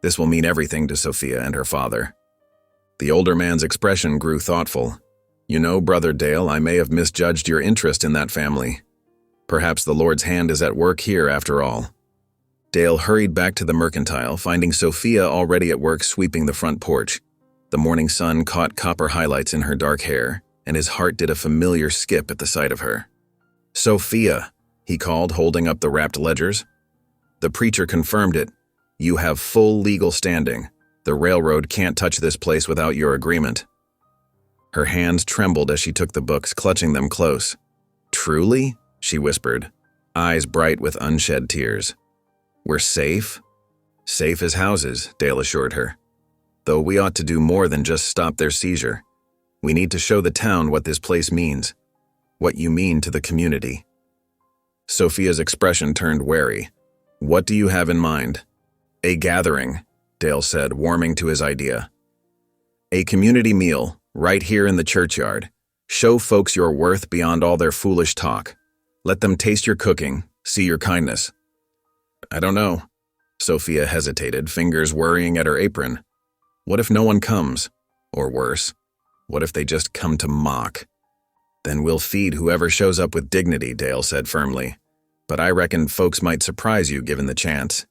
This will mean everything to Sophia and her father." The older man's expression grew thoughtful. "You know, Brother Dale, I may have misjudged your interest in that family. Perhaps the Lord's hand is at work here after all." Dale hurried back to the mercantile, finding Sophia already at work sweeping the front porch. The morning sun caught copper highlights in her dark hair, and his heart did a familiar skip at the sight of her. "Sophia," he called, holding up the wrapped ledgers. The preacher confirmed it. "You have full legal standing. The railroad can't touch this place without your agreement." Her hands trembled as she took the books, clutching them close. "Truly?" she whispered, eyes bright with unshed tears. "We're safe?" "Safe as houses," Dale assured her. "Though we ought to do more than just stop their seizure. We need to show the town what this place means, what you mean to the community." Sophia's expression turned wary. "What do you have in mind?" "A gathering," Dale said, warming to his idea. "A community meal, right here in the churchyard. Show folks your worth beyond all their foolish talk. Let them taste your cooking, see your kindness." "I don't know." Sophia hesitated, fingers worrying at her apron. "What if no one comes? Or worse, what if they just come to mock?" "Then we'll feed whoever shows up with dignity," Dale said firmly. "But I reckon folks might surprise you given the chance."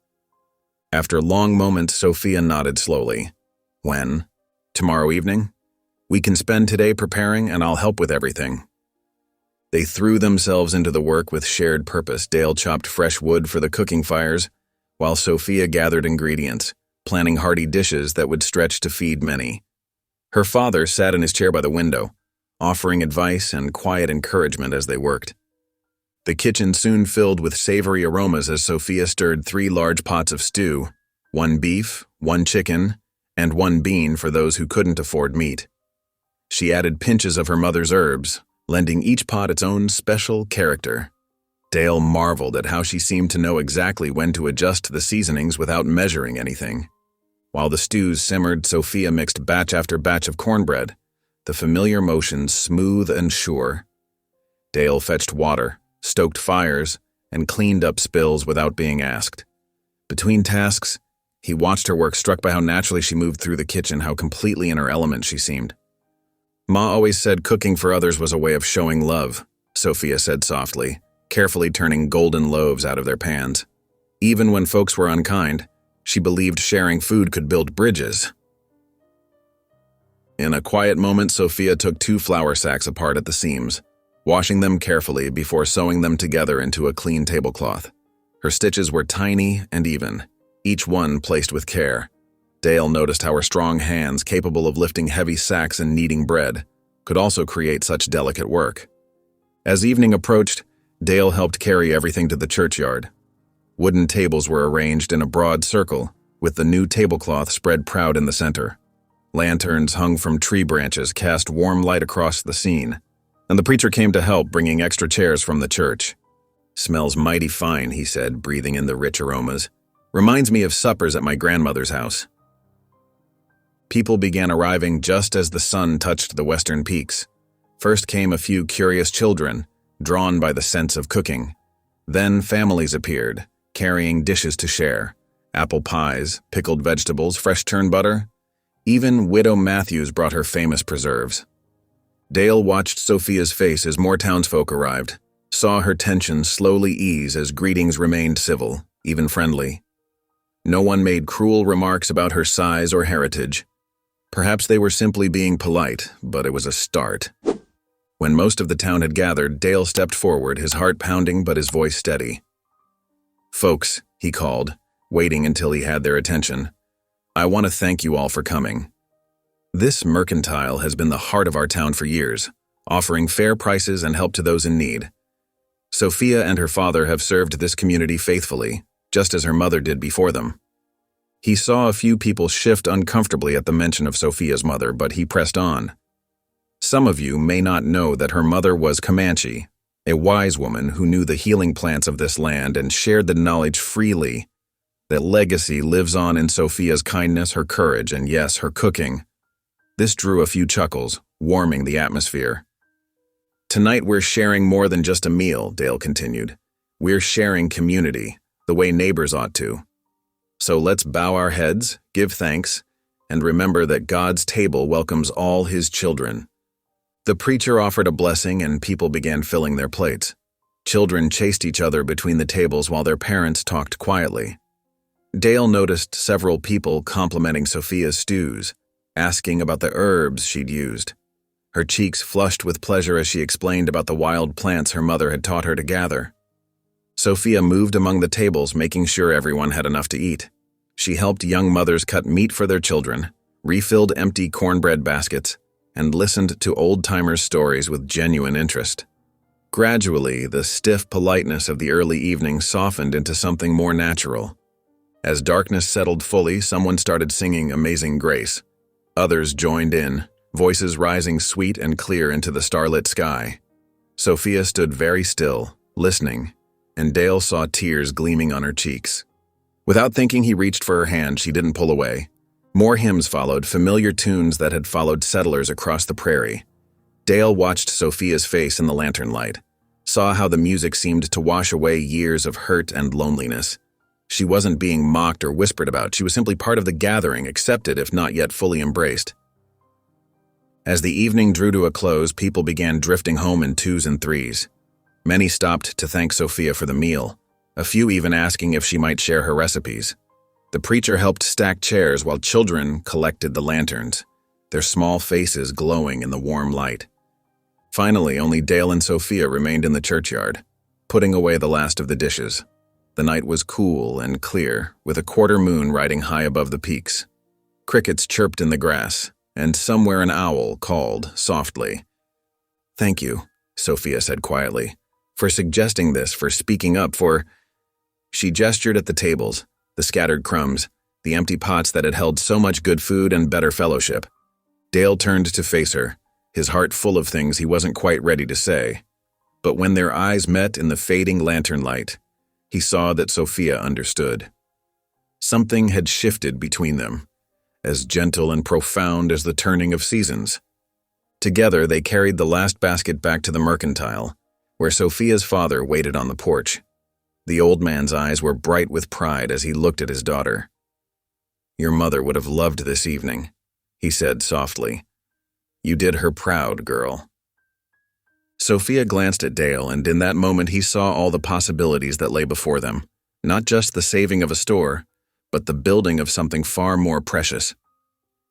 After long moments, Sophia nodded slowly. "When? Tomorrow evening? We can spend today preparing, and I'll help with everything." They threw themselves into the work with shared purpose. Dale chopped fresh wood for the cooking fires, while Sophia gathered ingredients, planning hearty dishes that would stretch to feed many. Her father sat in his chair by the window, offering advice and quiet encouragement as they worked. The kitchen soon filled with savory aromas as Sophia stirred 3 large pots of stew, 1 beef, 1 chicken, and 1 bean for those who couldn't afford meat. She added pinches of her mother's herbs, lending each pot its own special character. Dale marveled at how she seemed to know exactly when to adjust the seasonings without measuring anything. While the stews simmered, Sophia mixed batch after batch of cornbread, the familiar motions smooth and sure. Dale fetched water, stoked fires, and cleaned up spills without being asked. Between tasks, he watched her work, struck by how naturally she moved through the kitchen, how completely in her element she seemed. "Ma always said cooking for others was a way of showing love," Sophia said softly, carefully turning golden loaves out of their pans. Even when folks were unkind, she believed sharing food could build bridges. In a quiet moment, Sophia took 2 flour sacks apart at the seams, washing them carefully before sewing them together into a clean tablecloth. Her stitches were tiny and even, each one placed with care. Dale noticed how her strong hands, capable of lifting heavy sacks and kneading bread, could also create such delicate work. As evening approached, Dale helped carry everything to the churchyard. Wooden tables were arranged in a broad circle, with the new tablecloth spread proud in the center. Lanterns hung from tree branches cast warm light across the scene, and the preacher came to help, bringing extra chairs from the church. "Smells mighty fine," he said, breathing in the rich aromas. "Reminds me of suppers at my grandmother's house." People began arriving just as the sun touched the western peaks. First came a few curious children, drawn by the sense of cooking. Then families appeared, carrying dishes to share: apple pies, pickled vegetables, fresh turned butter. Even Widow Matthews brought her famous preserves. Dale watched Sophia's face as more townsfolk arrived, saw her tension slowly ease as greetings remained civil, even friendly. No one made cruel remarks about her size or heritage. Perhaps they were simply being polite, but it was a start. When most of the town had gathered, Dale stepped forward, his heart pounding but his voice steady. "Folks," he called, waiting until he had their attention, "I want to thank you all for coming. This mercantile has been the heart of our town for years, offering fair prices and help to those in need. Sophia and her father have served this community faithfully, just as her mother did before them." He saw a few people shift uncomfortably at the mention of Sophia's mother, but he pressed on. "Some of you may not know that her mother was Comanche, a wise woman who knew the healing plants of this land and shared the knowledge freely. That legacy lives on in Sophia's kindness, her courage, and yes, her cooking." This drew a few chuckles, warming the atmosphere. "Tonight we're sharing more than just a meal," Dale continued. "We're sharing community, the way neighbors ought to. So let's bow our heads, give thanks, and remember that God's table welcomes all his children." The preacher offered a blessing and people began filling their plates. Children chased each other between the tables while their parents talked quietly. Dale noticed several people complimenting Sophia's stews, asking about the herbs she'd used. Her cheeks flushed with pleasure as she explained about the wild plants her mother had taught her to gather. Sophia moved among the tables, making sure everyone had enough to eat. She helped young mothers cut meat for their children, refilled empty cornbread baskets, and listened to old-timers' stories with genuine interest. Gradually, the stiff politeness of the early evening softened into something more natural. As darkness settled fully, someone started singing Amazing Grace. Others joined in, voices rising sweet and clear into the starlit sky. Sophia stood very still, listening, and Dale saw tears gleaming on her cheeks. Without thinking, he reached for her hand. She didn't pull away. More hymns followed, familiar tunes that had followed settlers across the prairie. Dale watched Sophia's face in the lantern light, saw how the music seemed to wash away years of hurt and loneliness. She wasn't being mocked or whispered about. She was simply part of the gathering, accepted if not yet fully embraced. As the evening drew to a close, people began drifting home in twos and threes. Many stopped to thank Sophia for the meal, a few even asking if she might share her recipes. The preacher helped stack chairs while children collected the lanterns, their small faces glowing in the warm light. Finally, only Dale and Sophia remained in the churchyard, putting away the last of the dishes. The night was cool and clear, with a quarter moon riding high above the peaks. Crickets chirped in the grass, and somewhere an owl called softly. "Thank you," Sophia said quietly, "for suggesting this, for speaking up, for—" She gestured at the tables, the scattered crumbs, the empty pots that had held so much good food and better fellowship. Dale turned to face her, his heart full of things he wasn't quite ready to say. But when their eyes met in the fading lantern light, he saw that Sophia understood. Something had shifted between them, as gentle and profound as the turning of seasons. Together, they carried the last basket back to the mercantile, where Sophia's father waited on the porch. The old man's eyes were bright with pride as he looked at his daughter. "Your mother would have loved this evening," he said softly. "You did her proud, girl." Sophia glanced at Dale, and in that moment he saw all the possibilities that lay before them, not just the saving of a store, but the building of something far more precious.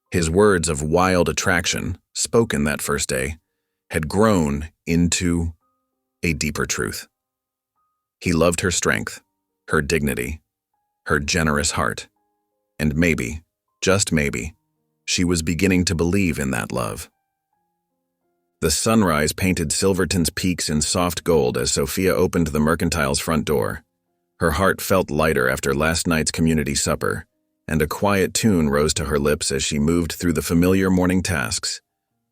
His words of wild attraction, spoken that first day, had grown into a deeper truth. He loved her strength, her dignity, her generous heart, and maybe, just maybe, she was beginning to believe in that love. The sunrise painted Silverton's peaks in soft gold as Sophia opened the mercantile's front door. Her heart felt lighter after last night's community supper, and a quiet tune rose to her lips as she moved through the familiar morning tasks.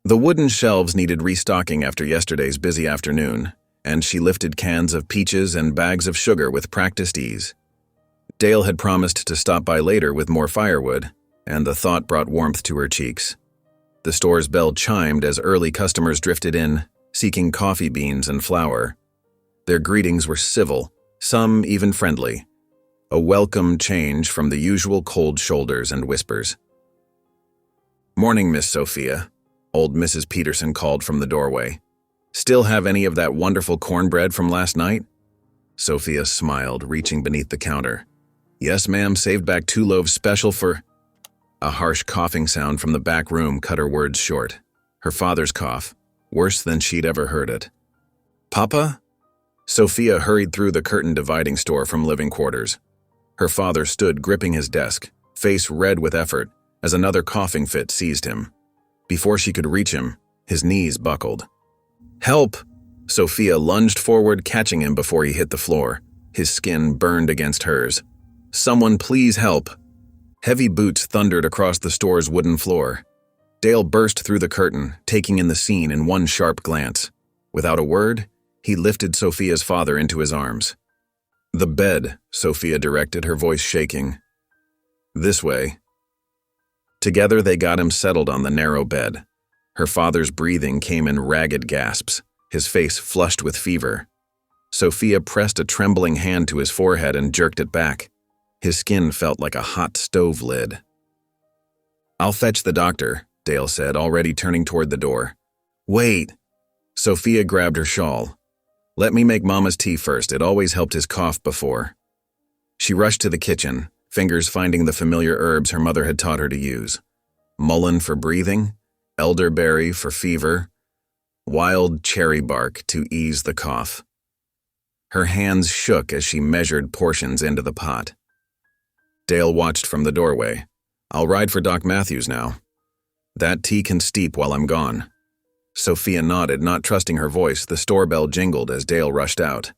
The wooden shelves needed restocking after yesterday's busy afternoon, and she lifted cans of peaches and bags of sugar with practiced ease. Dale had promised to stop by later with more firewood, and the thought brought warmth to her cheeks. The store's bell chimed as early customers drifted in, seeking coffee beans and flour. Their greetings were civil, some even friendly, a welcome change from the usual cold shoulders and whispers. "Morning, Miss Sophia," old Mrs. Peterson called from the doorway. "Still have any of that wonderful cornbread from last night?" Sophia smiled, reaching beneath the counter. "Yes, ma'am, saved back 2 loaves special for—" A harsh coughing sound from the back room cut her words short. Her father's cough, worse than she'd ever heard it. "Papa?" Sophia hurried through the curtain-dividing store from living quarters. Her father stood gripping his desk, face red with effort, as another coughing fit seized him. Before she could reach him, his knees buckled. "Help!" Sophia lunged forward, catching him before he hit the floor. His skin burned against hers. "Someone please help!" Heavy boots thundered across the store's wooden floor. Dale burst through the curtain, taking in the scene in one sharp glance. Without a word, he lifted Sophia's father into his arms. "The bed," Sophia directed, her voice shaking. "This way." Together they got him settled on the narrow bed. Her father's breathing came in ragged gasps, his face flushed with fever. Sophia pressed a trembling hand to his forehead and jerked it back. His skin felt like a hot stove lid. "I'll fetch the doctor," Dale said, already turning toward the door. "Wait!" Sophia grabbed her shawl. "Let me make Mama's tea first. It always helped his cough before." She rushed to the kitchen, fingers finding the familiar herbs her mother had taught her to use. Mullein for breathing, elderberry for fever, wild cherry bark to ease the cough. Her hands shook as she measured portions into the pot. Dale watched from the doorway. "I'll ride for Doc Matthews now. That tea can steep while I'm gone." Sophia nodded, not trusting her voice. The store bell jingled as Dale rushed out.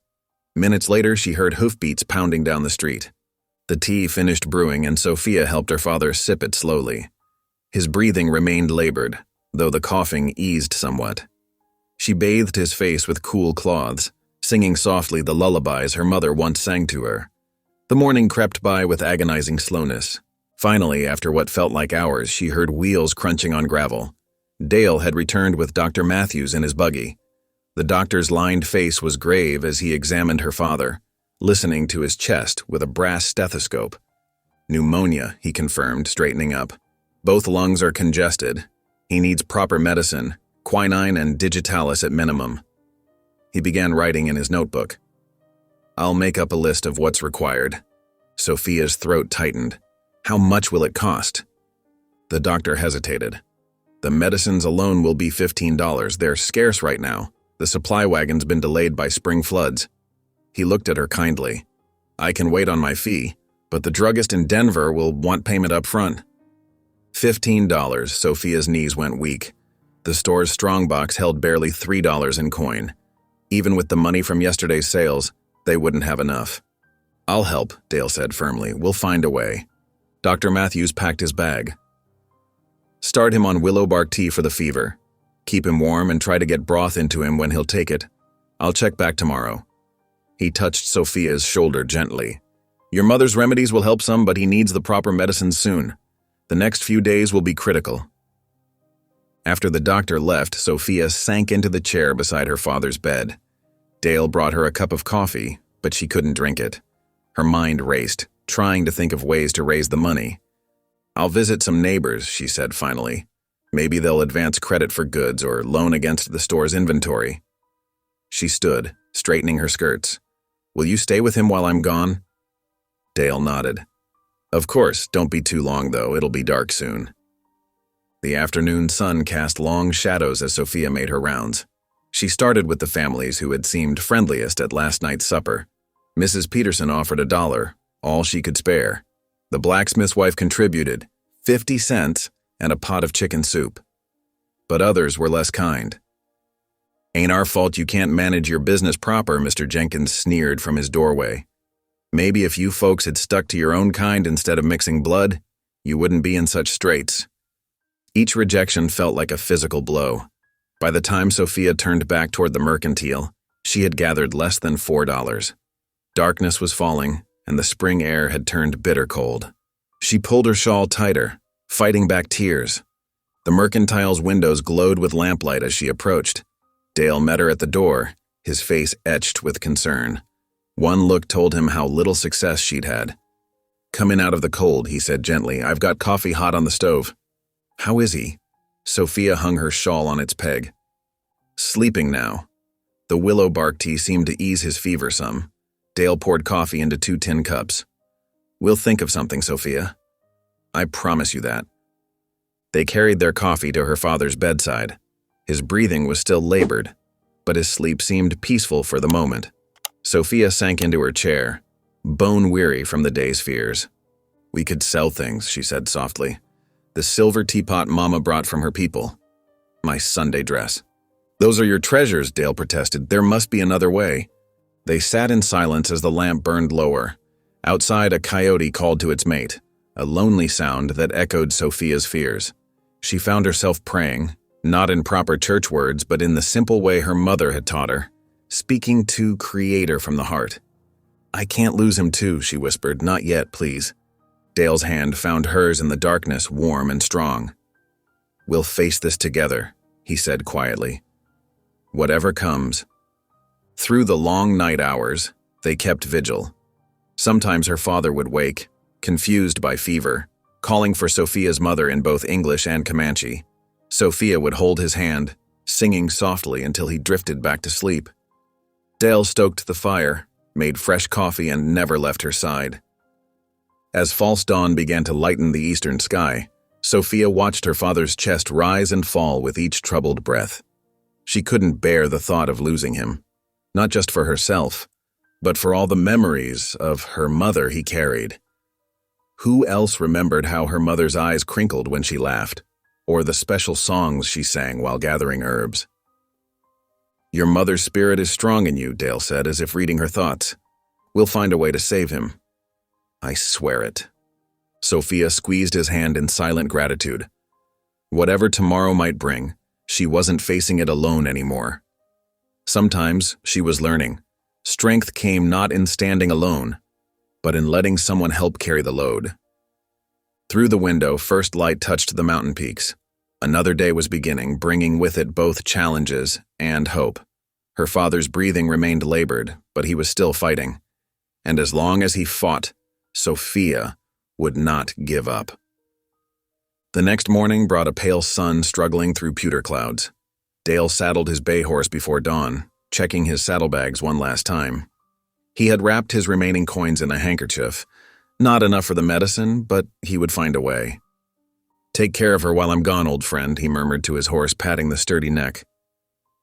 Minutes later, she heard hoofbeats pounding down the street. The tea finished brewing, and Sophia helped her father sip it slowly. His breathing remained labored, though the coughing eased somewhat. She bathed his face with cool cloths, singing softly the lullabies her mother once sang to her. The morning crept by with agonizing slowness. Finally, after what felt like hours, she heard wheels crunching on gravel. Dale had returned with Dr. Matthews in his buggy. The doctor's lined face was grave as he examined her father, listening to his chest with a brass stethoscope. "Pneumonia," he confirmed, straightening up. "Both lungs are congested. He needs proper medicine, quinine and digitalis at minimum." He began writing in his notebook. "I'll make up a list of what's required." Sophia's throat tightened. "How much will it cost?" The doctor hesitated. "The medicines alone will be $15. They're scarce right now. The supply wagon's been delayed by spring floods." He looked at her kindly. "I can wait on my fee, but the druggist in Denver will want payment up front." $15. Sophia's knees went weak. The store's strongbox held barely $3 in coin. Even with the money from yesterday's sales, they wouldn't have enough. "I'll help," Dale said firmly. "We'll find a way." Dr. Matthews packed his bag. "Start him on willow bark tea for the fever. Keep him warm and try to get broth into him when he'll take it. I'll check back tomorrow." He touched Sophia's shoulder gently. "Your mother's remedies will help some, but he needs the proper medicine soon. The next few days will be critical." After the doctor left, Sophia sank into the chair beside her father's bed. Dale brought her a cup of coffee, but she couldn't drink it. Her mind raced, trying to think of ways to raise the money. "I'll visit some neighbors," she said finally. "Maybe they'll advance credit for goods or loan against the store's inventory." She stood, straightening her skirts. "Will you stay with him while I'm gone?" Dale nodded. "Of course, don't be too long though, it'll be dark soon." The afternoon sun cast long shadows as Sophia made her rounds. She started with the families who had seemed friendliest at last night's supper. Mrs. Peterson offered $1, all she could spare. The blacksmith's wife contributed 50 cents and a pot of chicken soup. But others were less kind. "Ain't our fault you can't manage your business proper," Mr. Jenkins sneered from his doorway. "Maybe if you folks had stuck to your own kind instead of mixing blood, you wouldn't be in such straits." Each rejection felt like a physical blow. By the time Sophia turned back toward the mercantile, she had gathered less than $4. Darkness was falling, and the spring air had turned bitter cold. She pulled her shawl tighter, fighting back tears. The mercantile's windows glowed with lamplight as she approached. Dale met her at the door, his face etched with concern. One look told him how little success she'd had. "Come in out of the cold," he said gently. "I've got coffee hot on the stove." How is he? Sophia hung her shawl on its peg. Sleeping now. The willow bark tea seemed to ease his fever some. Dale poured coffee into 2 tin cups. We'll think of something, Sophia. I promise you that. They carried their coffee to her father's bedside. His breathing was still labored, but his sleep seemed peaceful for the moment. Sophia sank into her chair, bone-weary from the day's fears. We could sell things, she said softly. The silver teapot Mama brought from her people. My Sunday dress. Those are your treasures, Dale protested. There must be another way. They sat in silence as the lamp burned lower. Outside, a coyote called to its mate, a lonely sound that echoed Sophia's fears. She found herself praying, not in proper church words, but in the simple way her mother had taught her, speaking to Creator from the heart. I can't lose him too, she whispered. Not yet, please. Dale's hand found hers in the darkness, warm and strong. We'll face this together, he said quietly. Whatever comes. Through the long night hours, they kept vigil. Sometimes her father would wake, confused by fever, calling for Sophia's mother in both English and Comanche. Sophia would hold his hand, singing softly until he drifted back to sleep. Dale stoked the fire, made fresh coffee, and never left her side. As false dawn began to lighten the eastern sky, Sophia watched her father's chest rise and fall with each troubled breath. She couldn't bear the thought of losing him, not just for herself, but for all the memories of her mother he carried. Who else remembered how her mother's eyes crinkled when she laughed, or the special songs she sang while gathering herbs? Your mother's spirit is strong in you, Dale said, as if reading her thoughts. We'll find a way to save him. I swear it. Sophia squeezed his hand in silent gratitude. Whatever tomorrow might bring, she wasn't facing it alone anymore. Sometimes she was learning. Strength came not in standing alone, but in letting someone help carry the load. Through the window, first light touched the mountain peaks. Another day was beginning, bringing with it both challenges and hope. Her father's breathing remained labored, but he was still fighting. And as long as he fought, Sophia would not give up. The next morning brought a pale sun struggling through pewter clouds. Dale saddled his bay horse before dawn, checking his saddlebags one last time. He had wrapped his remaining coins in a handkerchief. Not enough for the medicine, but he would find a way. Take care of her while I'm gone, old friend, he murmured to his horse, patting the sturdy neck.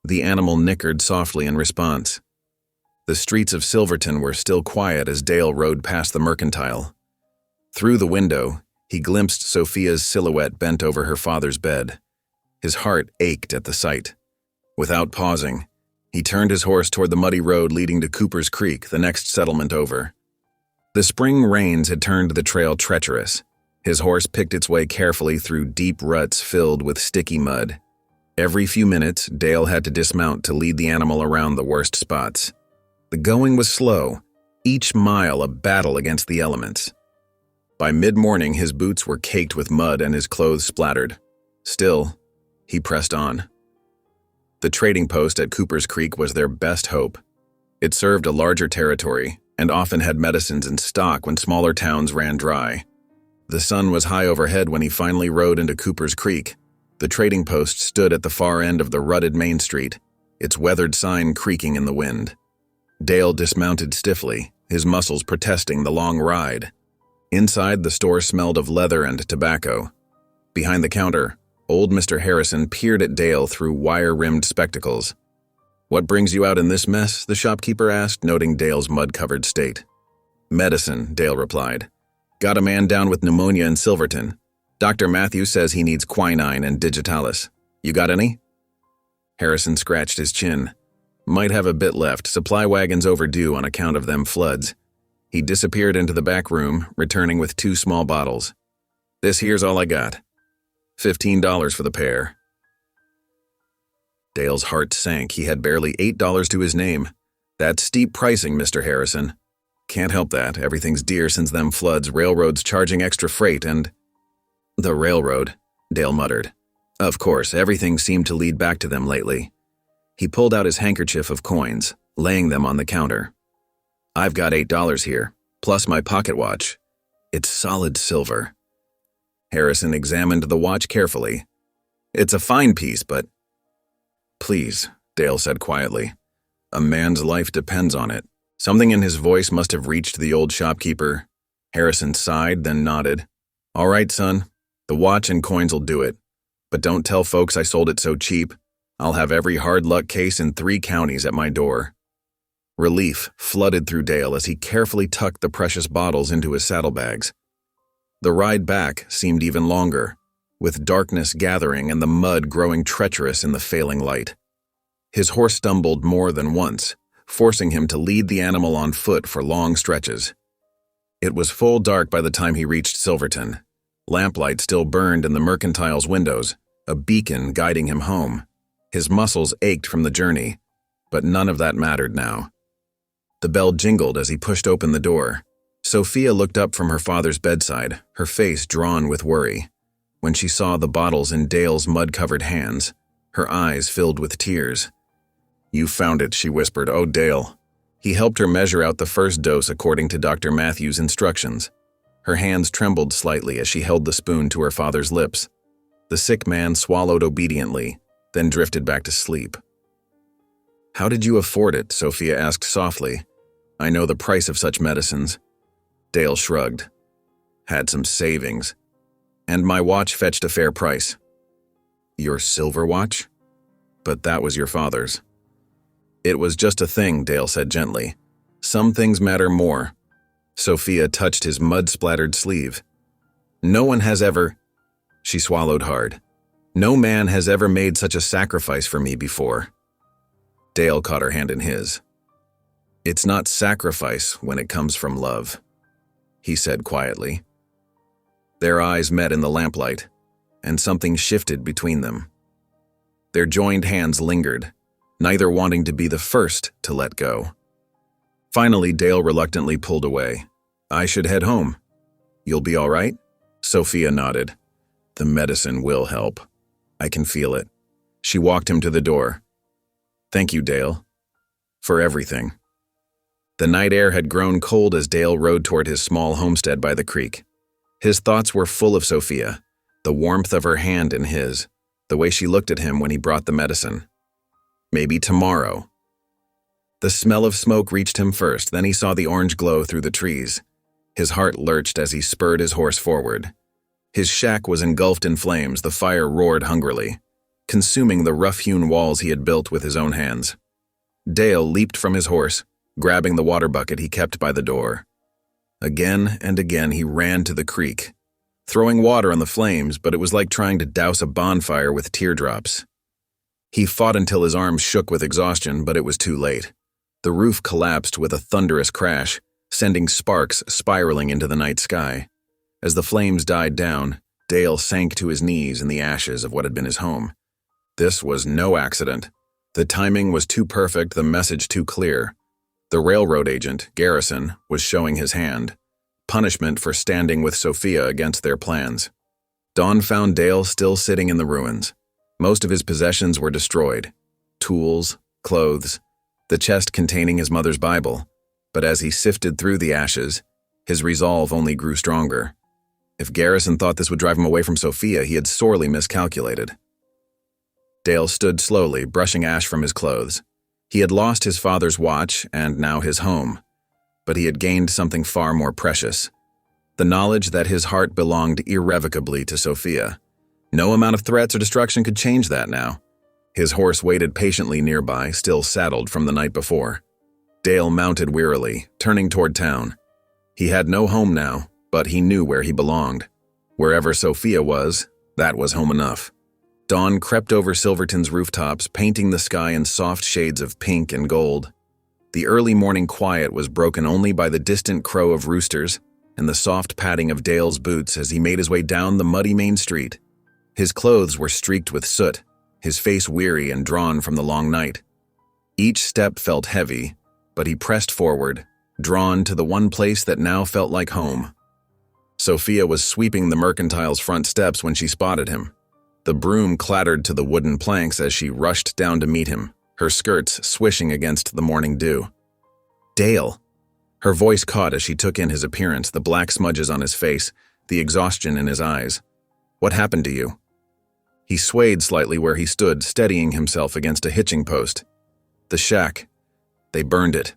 The animal nickered softly in response. The streets of Silverton were still quiet as Dale rode past the mercantile. Through the window, he glimpsed Sophia's silhouette bent over her father's bed. His heart ached at the sight. Without pausing, he turned his horse toward the muddy road leading to Cooper's Creek, the next settlement over. The spring rains had turned the trail treacherous. His horse picked its way carefully through deep ruts filled with sticky mud. Every few minutes, Dale had to dismount to lead the animal around the worst spots. The going was slow, each mile a battle against the elements. By mid-morning, his boots were caked with mud and his clothes splattered. Still, he pressed on. The trading post at Cooper's Creek was their best hope. It served a larger territory and often had medicines in stock when smaller towns ran dry. The sun was high overhead when he finally rode into Cooper's Creek. The trading post stood at the far end of the rutted Main Street, its weathered sign creaking in the wind. Dale dismounted stiffly, his muscles protesting the long ride. Inside, the store smelled of leather and tobacco. Behind the counter, old Mr. Harrison peered at Dale through wire-rimmed spectacles. What brings you out in this mess? The shopkeeper asked, noting Dale's mud-covered state. Medicine, Dale replied. Got a man down with pneumonia in Silverton. Dr. Matthews says he needs quinine and digitalis. You got any? Harrison scratched his chin. Might have a bit left. Supply wagon's overdue on account of them floods. He disappeared into the back room, returning with 2 small bottles. This here's all I got. $15 for the pair. Dale's heart sank. He had barely $8 to his name. That's steep pricing, Mr. Harrison. Can't help that. Everything's dear since them floods, railroads charging extra freight and… The railroad, Dale muttered. Of course, everything seemed to lead back to them lately. He pulled out his handkerchief of coins, laying them on the counter. I've got $8 here, plus my pocket watch. It's solid silver. Harrison examined the watch carefully. "It's a fine piece, but—" "Please," Dale said quietly. "A man's life depends on it." Something in his voice must have reached the old shopkeeper. Harrison sighed, then nodded. "All right, son. The watch and coins'll do it. But don't tell folks I sold it so cheap. I'll have every hard luck case in 3 counties at my door." Relief flooded through Dale as he carefully tucked the precious bottles into his saddlebags. The ride back seemed even longer, with darkness gathering and the mud growing treacherous in the failing light. His horse stumbled more than once, forcing him to lead the animal on foot for long stretches. It was full dark by the time he reached Silverton. Lamplight still burned in the mercantile's windows, a beacon guiding him home. His muscles ached from the journey, but none of that mattered now. The bell jingled as he pushed open the door. Sophia looked up from her father's bedside, her face drawn with worry. When she saw the bottles in Dale's mud-covered hands, her eyes filled with tears. "You found it," she whispered. "Oh, Dale." He helped her measure out the first dose according to Dr. Matthews' instructions. Her hands trembled slightly as she held the spoon to her father's lips. The sick man swallowed obediently, then drifted back to sleep. "How did you afford it?" Sophia asked softly. "I know the price of such medicines." Dale shrugged. "Had some savings. And my watch fetched a fair price." "Your silver watch? But that was your father's." "It was just a thing," Dale said gently. "Some things matter more." Sophia touched his mud-splattered sleeve. "No one has ever—" She swallowed hard. "No man has ever made such a sacrifice for me before." Dale caught her hand in his. "It's not sacrifice when it comes from love," he said quietly. Their eyes met in the lamplight, and something shifted between them. Their joined hands lingered, neither wanting to be the first to let go. Finally, Dale reluctantly pulled away. "I should head home. You'll be all right?" Sophia nodded. "The medicine will help. I can feel it." She walked him to the door. "Thank you, Dale. For everything." The night air had grown cold as Dale rode toward his small homestead by the creek. His thoughts were full of Sophia, the warmth of her hand in his, the way she looked at him when he brought the medicine. Maybe tomorrow. The smell of smoke reached him first, then he saw the orange glow through the trees. His heart lurched as he spurred his horse forward. His shack was engulfed in flames, the fire roared hungrily, consuming the rough-hewn walls he had built with his own hands. Dale leaped from his horse, grabbing the water bucket he kept by the door. Again and again he ran to the creek, throwing water on the flames, but it was like trying to douse a bonfire with teardrops. He fought until his arms shook with exhaustion, but it was too late. The roof collapsed with a thunderous crash, sending sparks spiraling into the night sky. As the flames died down, Dale sank to his knees in the ashes of what had been his home. This was no accident. The timing was too perfect, the message too clear. The railroad agent, Garrison, was showing his hand, punishment for standing with Sophia against their plans. Dawn found Dale still sitting in the ruins. Most of his possessions were destroyed. Tools, clothes, the chest containing his mother's Bible. But as he sifted through the ashes, his resolve only grew stronger. If Garrison thought this would drive him away from Sophia, he had sorely miscalculated. Dale stood slowly, brushing ash from his clothes. He had lost his father's watch and now his home, but he had gained something far more precious. The knowledge that his heart belonged irrevocably to Sophia. No amount of threats or destruction could change that now. His horse waited patiently nearby, still saddled from the night before. Dale mounted wearily, turning toward town. He had no home now, but he knew where he belonged. Wherever Sophia was, that was home enough. Dawn crept over Silverton's rooftops, painting the sky in soft shades of pink and gold. The early morning quiet was broken only by the distant crow of roosters and the soft padding of Dale's boots as he made his way down the muddy main street. His clothes were streaked with soot, his face weary and drawn from the long night. Each step felt heavy, but he pressed forward, drawn to the one place that now felt like home. Sophia was sweeping the mercantile's front steps when she spotted him. The broom clattered to the wooden planks as she rushed down to meet him, her skirts swishing against the morning dew. "Dale!" Her voice caught as she took in his appearance, the black smudges on his face, the exhaustion in his eyes. What happened to you?" He swayed slightly where he stood, steadying himself against a hitching post. "The shack. They burned it.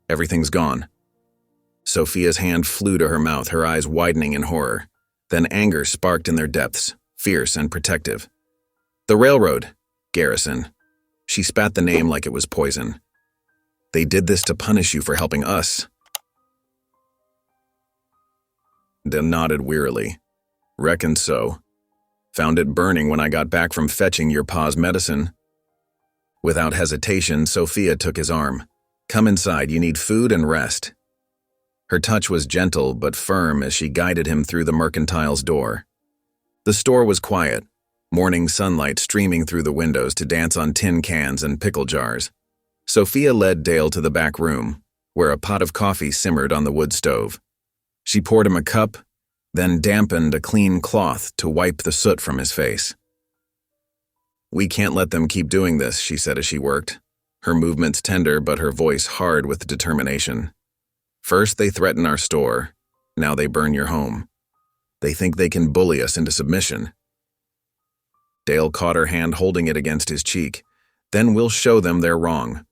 Everything's gone." Sophia's hand flew to her mouth, her eyes widening in horror. Then anger sparked in their depths, fierce and protective. "The railroad. Garrison." She spat the name like it was poison. "They did this to punish you for helping us." Dale nodded wearily. "Reckon so. Found it burning when I got back from fetching your pa's medicine." Without hesitation, Sophia took his arm. "Come inside, you need food and rest." Her touch was gentle but firm as she guided him through the mercantile's door. The store was quiet, morning sunlight streaming through the windows to dance on tin cans and pickle jars. Sophia led Dale to the back room, where a pot of coffee simmered on the wood stove. She poured him a cup, then dampened a clean cloth to wipe the soot from his face. "We can't let them keep doing this," she said as she worked, her movements tender but her voice hard with determination. "First they threaten our store, now they burn your home. They think they can bully us into submission." Dale caught her hand, holding it against his cheek. "Then we'll show them they're wrong.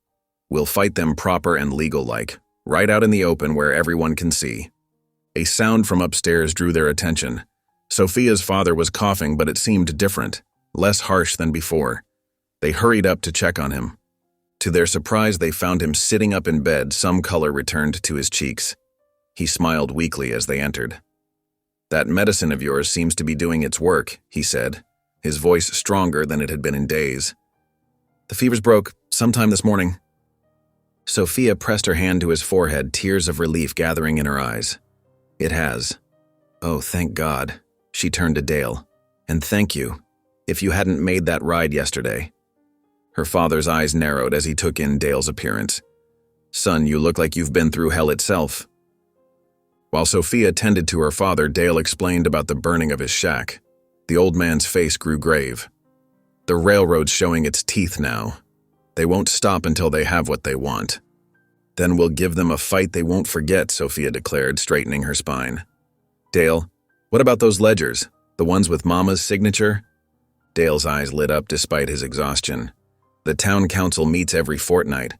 We'll fight them proper and legal-like, right out in the open where everyone can see." A sound from upstairs drew their attention. Sophia's father was coughing, but it seemed different, less harsh than before. They hurried up to check on him. To their surprise, they found him sitting up in bed, some color returned to his cheeks. He smiled weakly as they entered. "That medicine of yours seems to be doing its work," he said, his voice stronger than it had been in days. "The fevers broke sometime this morning." Sophia pressed her hand to his forehead, tears of relief gathering in her eyes. "It has. Oh, thank God." She turned to Dale. "And thank you. If you hadn't made that ride yesterday." Her father's eyes narrowed as he took in Dale's appearance. "Son, you look like you've been through hell itself." While Sophia tended to her father, Dale explained about the burning of his shack. The old man's face grew grave. "The railroad's showing its teeth now. They won't stop until they have what they want." "Then we'll give them a fight they won't forget," Sophia declared, straightening her spine. "Dale, what about those ledgers? The ones with Mama's signature?" Dale's eyes lit up despite his exhaustion. "The town council meets every fortnight.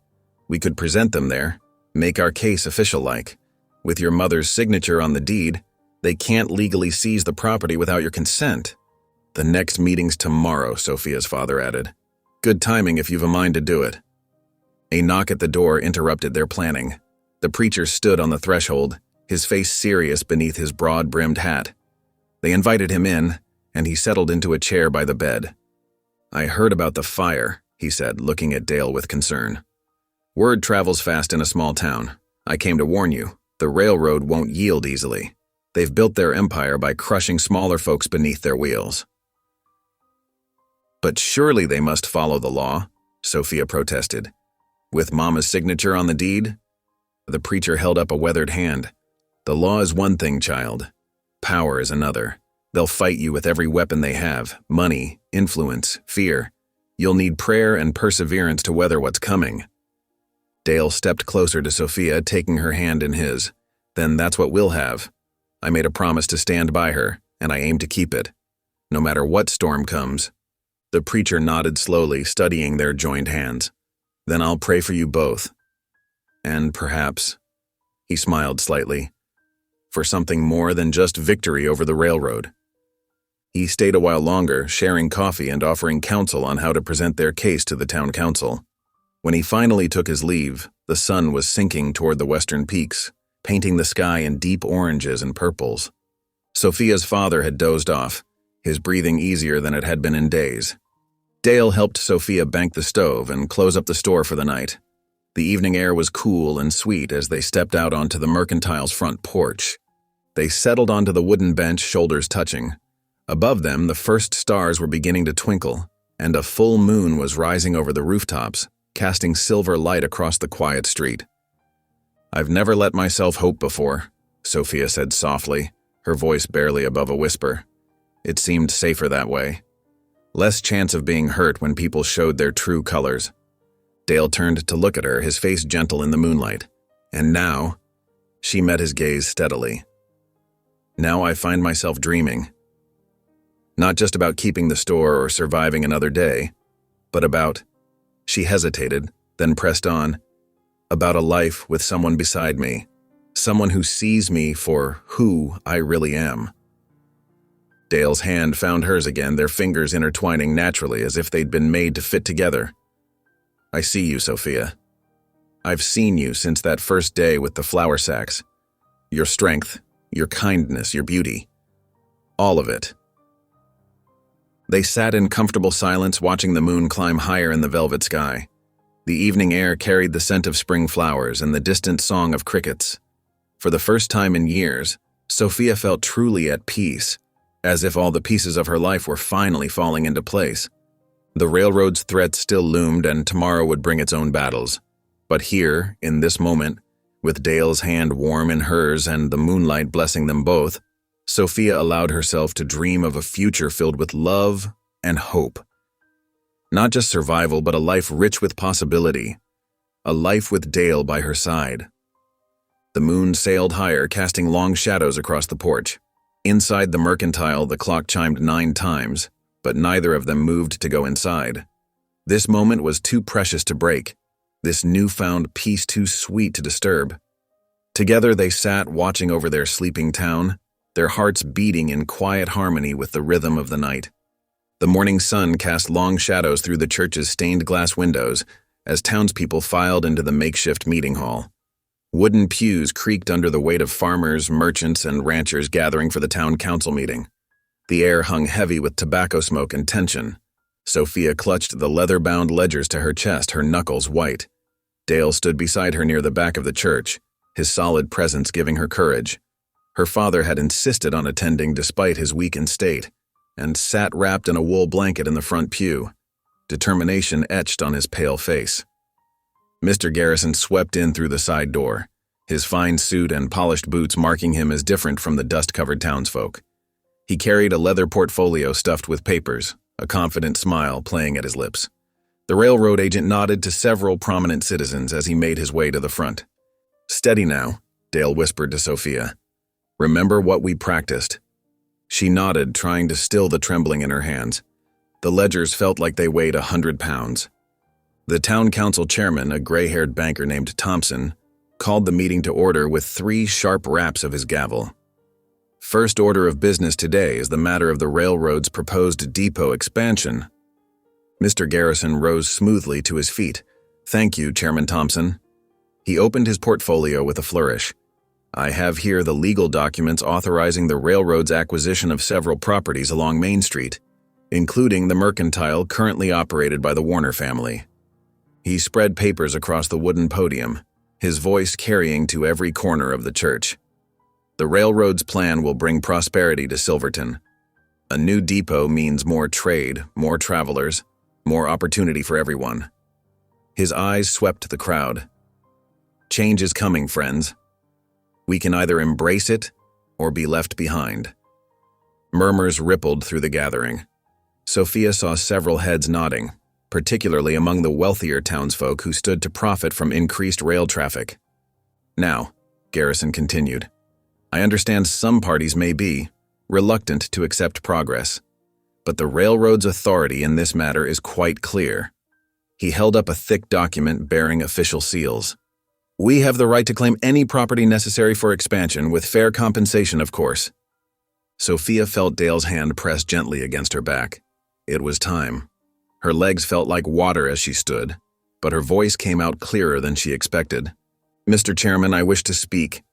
We could present them there, make our case official-like. With your mother's signature on the deed, they can't legally seize the property without your consent." "The next meeting's tomorrow," Sophia's father added. "Good timing if you've a mind to do it." A knock at the door interrupted their planning. The preacher stood on the threshold, his face serious beneath his broad-brimmed hat. They invited him in, and he settled into a chair by the bed. "I heard about the fire," he said, looking at Dale with concern. "Word travels fast in a small town. I came to warn you, the railroad won't yield easily. They've built their empire by crushing smaller folks beneath their wheels." "But surely they must follow the law," Sophia protested. "With Mama's signature on the deed?" The preacher held up a weathered hand. "The law is one thing, child. Power is another. They'll fight you with every weapon they have, money, influence, fear. You'll need prayer and perseverance to weather what's coming." Dale stepped closer to Sophia, taking her hand in his. "Then that's what we'll have. I made a promise to stand by her, and I aim to keep it, no matter what storm comes." The preacher nodded slowly, studying their joined hands. "Then I'll pray for you both. And perhaps," he smiled slightly, "for something more than just victory over the railroad." He stayed a while longer, sharing coffee and offering counsel on how to present their case to the town council. When he finally took his leave, the sun was sinking toward the western peaks, painting the sky in deep oranges and purples. Sophia's father had dozed off, his breathing easier than it had been in days. Dale helped Sophia bank the stove and close up the store for the night. The evening air was cool and sweet as they stepped out onto the mercantile's front porch. They settled onto the wooden bench, shoulders touching. Above them, the first stars were beginning to twinkle, and a full moon was rising over the rooftops, casting silver light across the quiet street. "I've never let myself hope before," Sophia said softly, her voice barely above a whisper. "It seemed safer that way. Less chance of being hurt when people showed their true colors." Dale turned to look at her, his face gentle in the moonlight. "And now," she met his gaze steadily. "Now I find myself dreaming." Not just about keeping the store or surviving another day, but about, she hesitated, then pressed on, about a life with someone beside me, someone who sees me for who I really am. Dale's hand found hers again, their fingers intertwining naturally as if they'd been made to fit together. I see you, Sophia. I've seen you since that first day with the flour sacks. Your strength, your kindness, your beauty. All of it. They sat in comfortable silence, watching the moon climb higher in the velvet sky. The evening air carried the scent of spring flowers and the distant song of crickets. For the first time in years, Sophia felt truly at peace, as if all the pieces of her life were finally falling into place. The railroad's threats still loomed, and tomorrow would bring its own battles. But here, in this moment, with Dale's hand warm in hers and the moonlight blessing them both, Sophia allowed herself to dream of a future filled with love and hope. Not just survival, but a life rich with possibility. A life with Dale by her side. The moon sailed higher, casting long shadows across the porch. Inside the mercantile, the clock chimed 9 times, but neither of them moved to go inside. This moment was too precious to break, this newfound peace too sweet to disturb. Together they sat watching over their sleeping town, their hearts beating in quiet harmony with the rhythm of the night. The morning sun cast long shadows through the church's stained glass windows as townspeople filed into the makeshift meeting hall. Wooden pews creaked under the weight of farmers, merchants, and ranchers gathering for the town council meeting. The air hung heavy with tobacco smoke and tension. Sophia clutched the leather-bound ledgers to her chest, her knuckles white. Dale stood beside her near the back of the church, his solid presence giving her courage. Her father had insisted on attending despite his weakened state, and sat wrapped in a wool blanket in the front pew, determination etched on his pale face. Mr. Garrison swept in through the side door, his fine suit and polished boots marking him as different from the dust-covered townsfolk. He carried a leather portfolio stuffed with papers, a confident smile playing at his lips. The railroad agent nodded to several prominent citizens as he made his way to the front. "Steady now," Dale whispered to Sophia. "Remember what we practiced." She nodded, trying to still the trembling in her hands. The ledgers felt like they weighed 100 pounds. The town council chairman, a gray-haired banker named Thompson, called the meeting to order with 3 sharp raps of his gavel. First order of business today is the matter of the railroad's proposed depot expansion. Mr. Garrison rose smoothly to his feet. "Thank you, Chairman Thompson." He opened his portfolio with a flourish. "I have here the legal documents authorizing the railroad's acquisition of several properties along Main Street, including the mercantile currently operated by the Warner family." He spread papers across the wooden podium, his voice carrying to every corner of the church. "The railroad's plan will bring prosperity to Silverton. A new depot means more trade, more travelers, more opportunity for everyone." His eyes swept the crowd. "Change is coming, friends. We can either embrace it or be left behind." Murmurs rippled through the gathering. Sophia saw several heads nodding, particularly among the wealthier townsfolk who stood to profit from increased rail traffic. "Now," Garrison continued, "I understand some parties may be reluctant to accept progress, but the railroad's authority in this matter is quite clear." He held up a thick document bearing official seals. "We have the right to claim any property necessary for expansion, with fair compensation, of course." Sophia felt Dale's hand press gently against her back. It was time. Her legs felt like water as she stood, but her voice came out clearer than she expected. "Mr. Chairman, I wish to speak."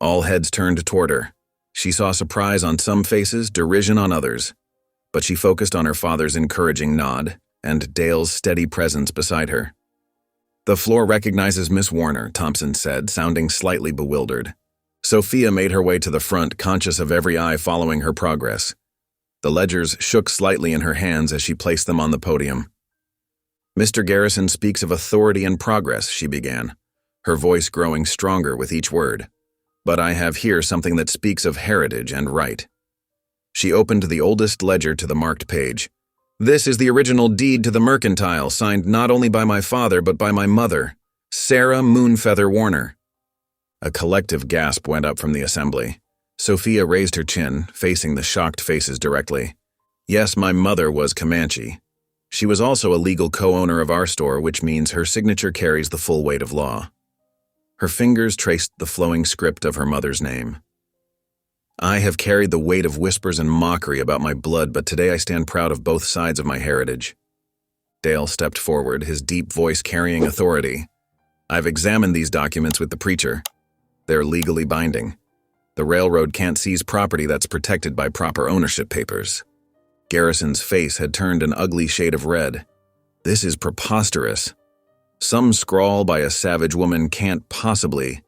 All heads turned toward her. She saw surprise on some faces, derision on others, but she focused on her father's encouraging nod and Dale's steady presence beside her. "The floor recognizes Miss Warner," Thompson said, sounding slightly bewildered. Sophia made her way to the front, conscious of every eye following her progress. The ledgers shook slightly in her hands as she placed them on the podium. "Mr. Garrison speaks of authority and progress," she began, her voice growing stronger with each word. "But I have here something that speaks of heritage and right." She opened the oldest ledger to the marked page. "This is the original deed to the mercantile, signed not only by my father but by my mother, Sarah Moonfeather Warner." A collective gasp went up from the assembly. Sophia raised her chin, facing the shocked faces directly. Yes, my mother was Comanche. She was also a legal co-owner of our store, which means her signature carries the full weight of law. Her fingers traced the flowing script of her mother's name. I have carried the weight of whispers and mockery about my blood, but today I stand proud of both sides of my heritage. Dale stepped forward, his deep voice carrying authority. I've examined these documents with the preacher. They're legally binding. The railroad can't seize property that's protected by proper ownership papers. Garrison's face had turned an ugly shade of red. This is preposterous. Some scrawl by a savage woman can't possibly.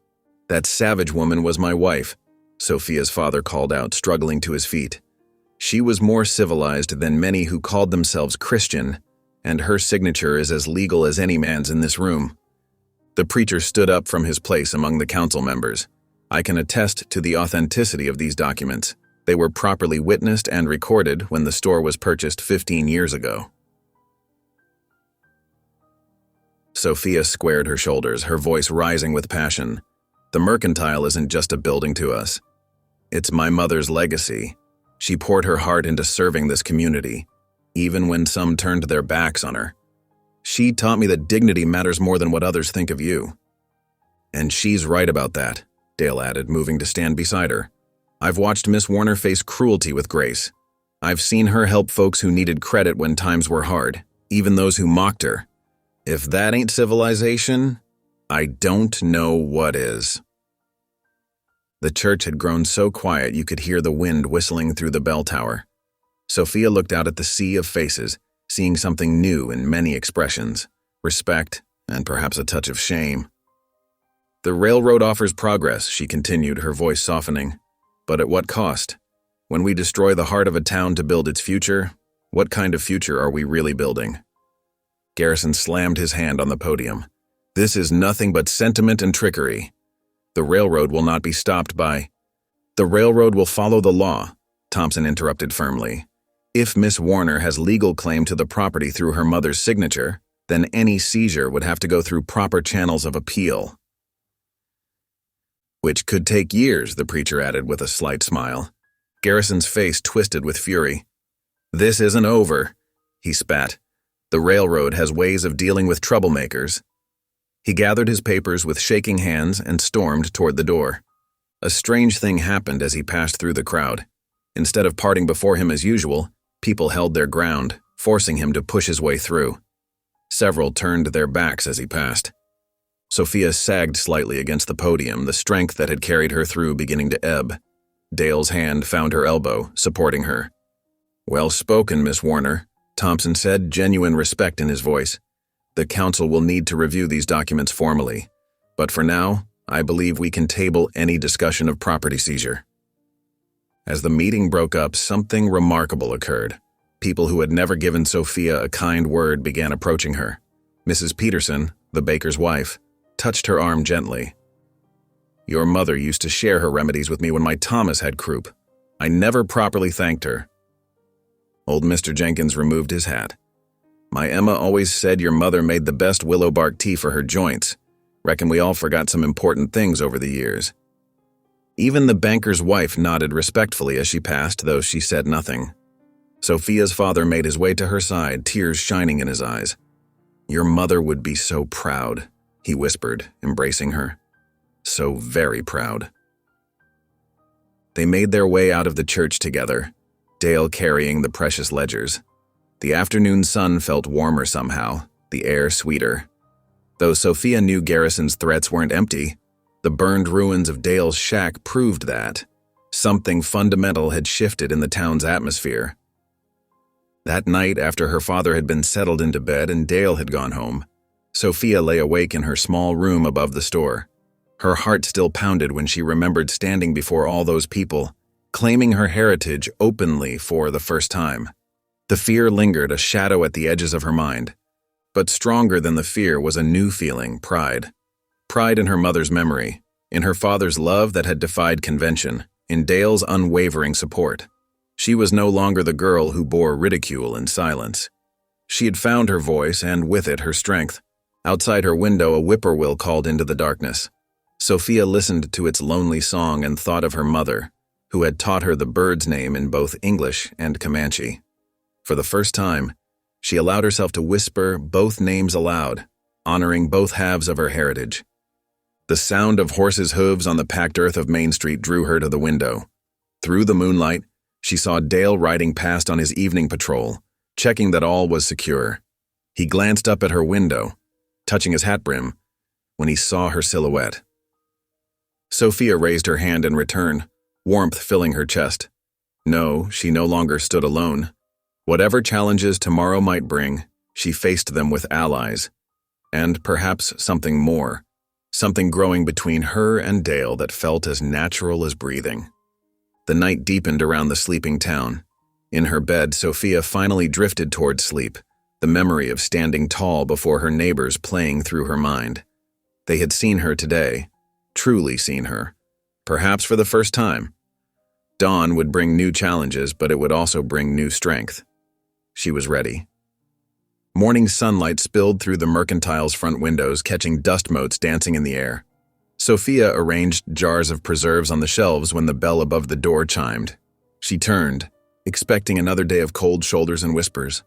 That savage woman was my wife, Sophia's father called out, struggling to his feet. She was more civilized than many who called themselves Christian, and her signature is as legal as any man's in this room. The preacher stood up from his place among the council members. I can attest to the authenticity of these documents. They were properly witnessed and recorded when the store was purchased 15 years ago. Sophia squared her shoulders, her voice rising with passion. The mercantile isn't just a building to us. It's my mother's legacy. She poured her heart into serving this community, even when some turned their backs on her. She taught me that dignity matters more than what others think of you. And she's right about that, Dale added, moving to stand beside her. I've watched Miss Warner face cruelty with grace. I've seen her help folks who needed credit when times were hard, even those who mocked her. If that ain't civilization, I don't know what is. The church had grown so quiet you could hear the wind whistling through the bell tower. Sophia looked out at the sea of faces, seeing something new in many expressions, respect, and perhaps a touch of shame. The railroad offers progress, she continued, her voice softening. But at what cost? When we destroy the heart of a town to build its future, what kind of future are we really building? Garrison slammed his hand on the podium. This is nothing but sentiment and trickery. The railroad will not be stopped by... The railroad will follow the law, Thompson interrupted firmly. If Miss Warner has legal claim to the property through her mother's signature, then any seizure would have to go through proper channels of appeal. Which could take years, the preacher added with a slight smile. Garrison's face twisted with fury. This isn't over, he spat. The railroad has ways of dealing with troublemakers. He gathered his papers with shaking hands and stormed toward the door. A strange thing happened as he passed through the crowd. Instead of parting before him as usual, people held their ground, forcing him to push his way through. Several turned their backs as he passed. Sophia sagged slightly against the podium, the strength that had carried her through beginning to ebb. Dale's hand found her elbow, supporting her. Well spoken, Miss Warner, Thompson said, genuine respect in his voice. The council will need to review these documents formally, but for now, I believe we can table any discussion of property seizure. As the meeting broke up, something remarkable occurred. People who had never given Sophia a kind word began approaching her. Mrs. Peterson, the baker's wife, touched her arm gently. Your mother used to share her remedies with me when my Thomas had croup. I never properly thanked her. Old Mr. Jenkins removed his hat. My Emma always said your mother made the best willow bark tea for her joints. Reckon we all forgot some important things over the years. Even the banker's wife nodded respectfully as she passed, though she said nothing. Sophia's father made his way to her side, tears shining in his eyes. Your mother would be so proud, he whispered, embracing her. So very proud. They made their way out of the church together, Dale carrying the precious ledgers. The afternoon sun felt warmer somehow, the air sweeter. Though Sophia knew Garrison's threats weren't empty, the burned ruins of Dale's shack proved that something fundamental had shifted in the town's atmosphere. That night, after her father had been settled into bed and Dale had gone home, Sophia lay awake in her small room above the store. Her heart still pounded when she remembered standing before all those people, claiming her heritage openly for the first time. The fear lingered, a shadow at the edges of her mind. But stronger than the fear was a new feeling, pride. Pride in her mother's memory, in her father's love that had defied convention, in Dale's unwavering support. She was no longer the girl who bore ridicule in silence. She had found her voice and, with it, her strength. Outside her window, a whippoorwill called into the darkness. Sophia listened to its lonely song and thought of her mother, who had taught her the bird's name in both English and Comanche. For the first time, she allowed herself to whisper both names aloud, honoring both halves of her heritage. The sound of horses' hooves on the packed earth of Main Street drew her to the window. Through the moonlight, she saw Dale riding past on his evening patrol, checking that all was secure. He glanced up at her window, touching his hat brim, when he saw her silhouette. Sophia raised her hand in return, warmth filling her chest. No, she no longer stood alone. Whatever challenges tomorrow might bring, she faced them with allies. And perhaps something more. Something growing between her and Dale that felt as natural as breathing. The night deepened around the sleeping town. In her bed, Sophia finally drifted toward sleep, the memory of standing tall before her neighbors playing through her mind. They had seen her today, truly seen her, perhaps for the first time. Dawn would bring new challenges, but it would also bring new strength. She was ready. Morning sunlight spilled through the mercantile's front windows, catching dust motes dancing in the air. Sophia arranged jars of preserves on the shelves when the bell above the door chimed. She turned, expecting another day of cold shoulders and whispers.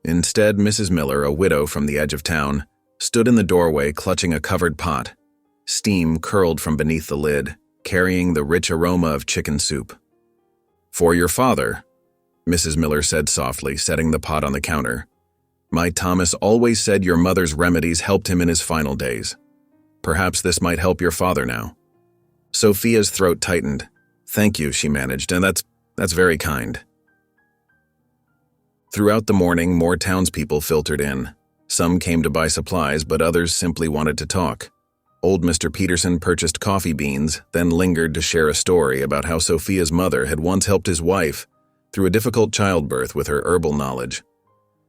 Instead, Mrs. Miller, a widow from the edge of town, stood in the doorway clutching a covered pot. Steam curled from beneath the lid, carrying the rich aroma of chicken soup. "For your father," Mrs. Miller said softly, setting the pot on the counter. "My Thomas always said your mother's remedies helped him in his final days. Perhaps this might help your father now." Sophia's throat tightened. "Thank you," she managed, "and that's very kind." Throughout the morning, more townspeople filtered in. Some came to buy supplies, but others simply wanted to talk. Old Mr. Peterson purchased coffee beans, then lingered to share a story about how Sophia's mother had once helped his wife through a difficult childbirth with her herbal knowledge.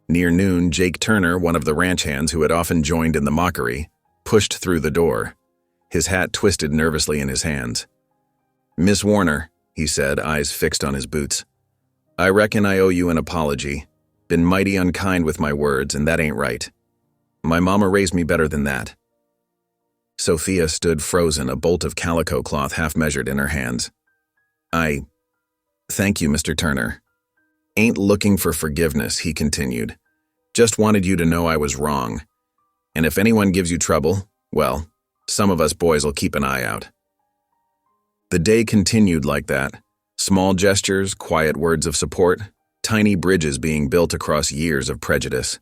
Near noon, Jake Turner, one of the ranch hands who had often joined in the mockery, pushed through the door. His hat twisted nervously in his hands. "Miss Warner," he said, eyes fixed on his boots. "I reckon I owe you an apology. Been mighty unkind with my words, and that ain't right. My mama raised me better than that." Sophia stood frozen, a bolt of calico cloth half-measured in her hands. Thank you, Mr. Turner. Ain't looking for forgiveness," he continued. "Just wanted you to know I was wrong. And if anyone gives you trouble, well, some of us boys will keep an eye out." The day continued like that. Small gestures, quiet words of support, tiny bridges being built across years of prejudice.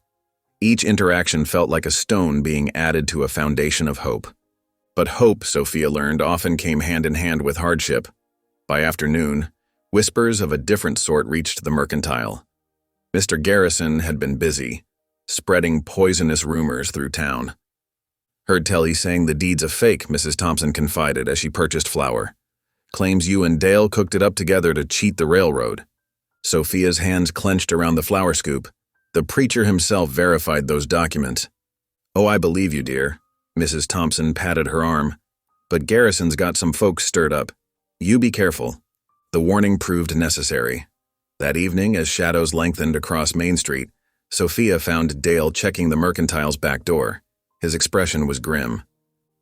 Each interaction felt like a stone being added to a foundation of hope. But hope, Sophia learned, often came hand in hand with hardship. By afternoon, whispers of a different sort reached the mercantile. Mr. Garrison had been busy, spreading poisonous rumors through town. "Heard tell he's saying the deed's a fake," Mrs. Thompson confided as she purchased flour. "Claims you and Dale cooked it up together to cheat the railroad." Sophia's hands clenched around the flour scoop. The preacher himself verified those documents. "Oh, I believe you, dear." Mrs. Thompson patted her arm. "But Garrison's got some folks stirred up. You be careful." The warning proved necessary. That evening, as shadows lengthened across Main Street, Sophia found Dale checking the mercantile's back door. His expression was grim.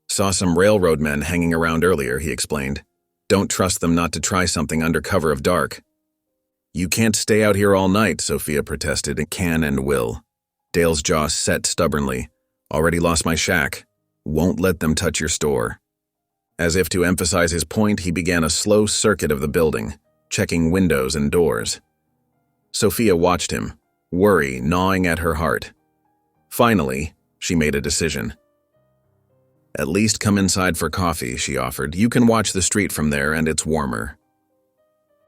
"Saw some railroad men hanging around earlier," he explained. "Don't trust them not to try something under cover of dark." "You can't stay out here all night," Sophia protested. "It can and will." Dale's jaw set stubbornly. "Already lost my shack. Won't let them touch your store." As if to emphasize his point, he began a slow circuit of the building, checking windows and doors. Sophia watched him, worry gnawing at her heart. Finally, she made a decision. "At least come inside for coffee," she offered. "You can watch the street from there, and it's warmer."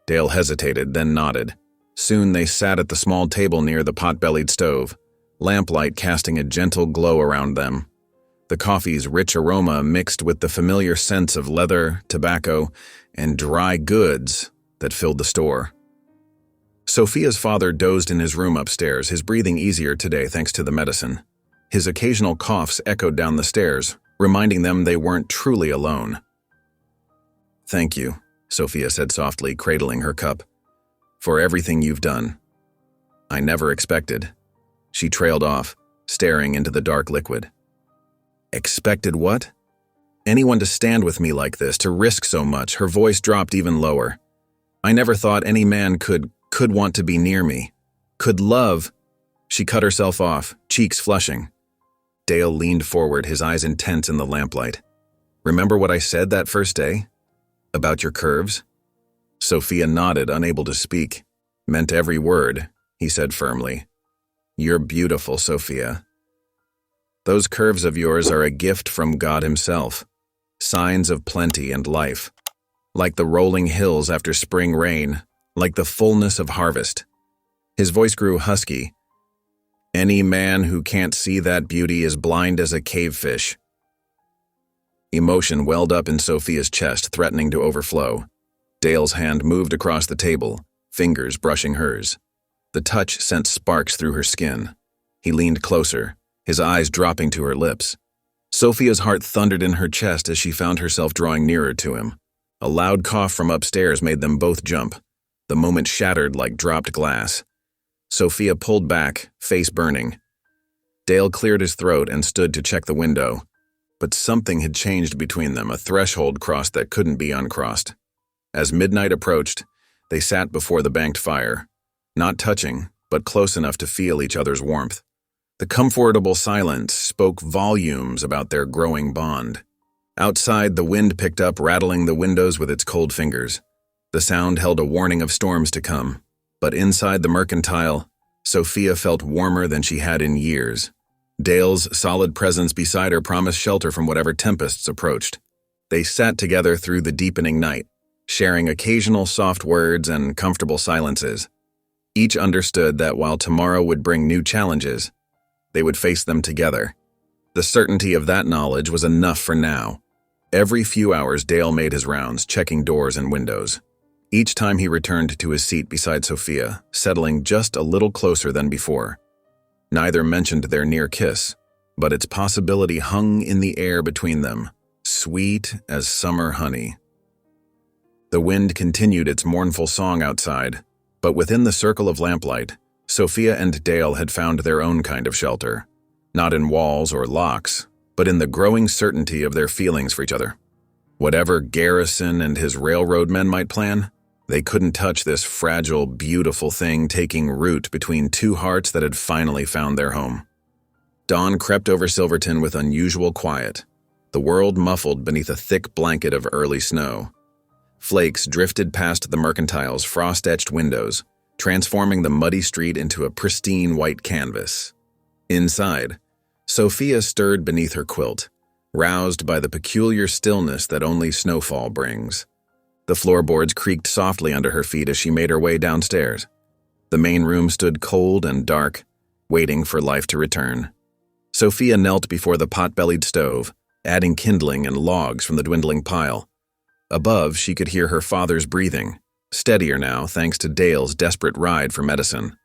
Dale hesitated, then nodded. Soon they sat at the small table near the pot-bellied stove, lamplight casting a gentle glow around them. The coffee's rich aroma mixed with the familiar scents of leather, tobacco, and dry goods that filled the store. Sophia's father dozed in his room upstairs, his breathing easier today thanks to the medicine. His occasional coughs echoed down the stairs, reminding them they weren't truly alone. "Thank you," Sophia said softly, cradling her cup, "for everything you've done. I never expected." She trailed off, staring into the dark liquid. "Expected what?" "Anyone to stand with me like this, to risk so much." Her voice dropped even lower. "I never thought any man could want to be near me." Could love... She cut herself off, cheeks flushing. Dale leaned forward, his eyes intense in the lamplight. Remember what I said that first day? About your curves? Sophia nodded, unable to speak. Meant every word, he said firmly. You're beautiful, Sophia. Those curves of yours are a gift from God himself. Signs of plenty and life. Like the rolling hills after spring rain, like the fullness of harvest. His voice grew husky. Any man who can't see that beauty is blind as a cavefish. Emotion welled up in Sophia's chest, threatening to overflow. Dale's hand moved across the table, fingers brushing hers. The touch sent sparks through her skin. He leaned closer, his eyes dropping to her lips. Sophia's heart thundered in her chest as she found herself drawing nearer to him. A loud cough from upstairs made them both jump. The moment shattered like dropped glass. Sophia pulled back, face burning. Dale cleared his throat and stood to check the window. But something had changed between them, a threshold crossed that couldn't be uncrossed. As midnight approached, they sat before the banked fire, not touching, but close enough to feel each other's warmth. The comfortable silence spoke volumes about their growing bond. Outside, the wind picked up, rattling the windows with its cold fingers. The sound held a warning of storms to come. But inside the mercantile, Sophia felt warmer than she had in years. Dale's solid presence beside her promised shelter from whatever tempests approached. They sat together through the deepening night, sharing occasional soft words and comfortable silences. Each understood that while tomorrow would bring new challenges, they would face them together. The certainty of that knowledge was enough for now. Every few hours, Dale made his rounds, checking doors and windows. Each time he returned to his seat beside Sophia, settling just a little closer than before. Neither mentioned their near kiss, but its possibility hung in the air between them, sweet as summer honey. The wind continued its mournful song outside, but within the circle of lamplight, Sophia and Dale had found their own kind of shelter, not in walls or locks, but in the growing certainty of their feelings for each other. Whatever Garrison and his railroad men might plan, they couldn't touch this fragile, beautiful thing taking root between two hearts that had finally found their home. Dawn crept over Silverton with unusual quiet, the world muffled beneath a thick blanket of early snow. Flakes drifted past the mercantile's frost-etched windows, transforming the muddy street into a pristine white canvas. Inside, Sophia stirred beneath her quilt, roused by the peculiar stillness that only snowfall brings. The floorboards creaked softly under her feet as she made her way downstairs. The main room stood cold and dark, waiting for life to return. Sophia knelt before the pot-bellied stove, adding kindling and logs from the dwindling pile. Above, she could hear her father's breathing, steadier now thanks to Dale's desperate ride for medicine.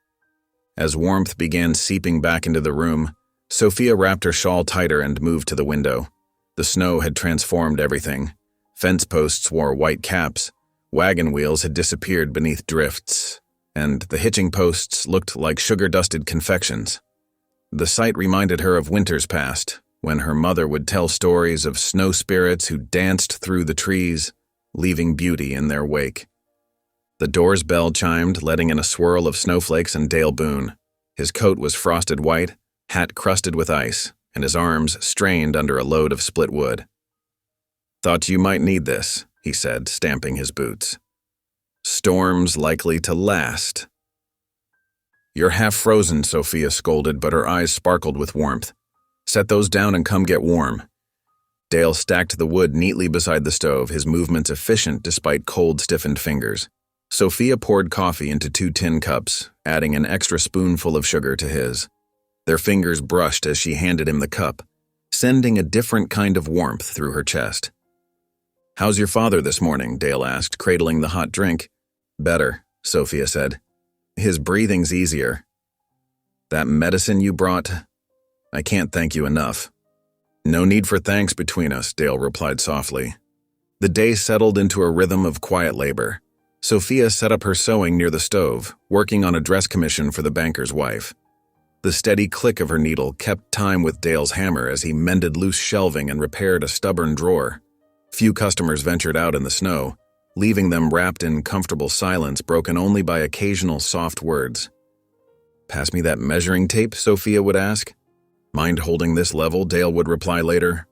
As warmth began seeping back into the room, Sophia wrapped her shawl tighter and moved to the window. The snow had transformed everything. Fence posts wore white caps, wagon wheels had disappeared beneath drifts, and the hitching posts looked like sugar-dusted confections. The sight reminded her of winters past, when her mother would tell stories of snow spirits who danced through the trees, leaving beauty in their wake. The door's bell chimed, letting in a swirl of snowflakes and Dale Boone. His coat was frosted white, hat crusted with ice, and his arms strained under a load of split wood. "Thought you might need this," he said, stamping his boots. "Storms likely to last." "You're half frozen," Sophia scolded, but her eyes sparkled with warmth. "Set those down and come get warm." Dale stacked the wood neatly beside the stove, his movements efficient despite cold, stiffened fingers. Sophia poured coffee into 2 tin cups, adding an extra spoonful of sugar to his. Their fingers brushed as she handed him the cup, sending a different kind of warmth through her chest. "How's your father this morning?" Dale asked, cradling the hot drink. "Better," Sophia said. "His breathing's easier. That medicine you brought, I can't thank you enough." "No need for thanks between us," Dale replied softly. The day settled into a rhythm of quiet labor. Sophia set up her sewing near the stove, working on a dress commission for the banker's wife. The steady click of her needle kept time with Dale's hammer as he mended loose shelving and repaired a stubborn drawer. Few customers ventured out in the snow, leaving them wrapped in comfortable silence broken only by occasional soft words. "Pass me that measuring tape," Sophia would ask. "Mind holding this level?" Dale would reply later.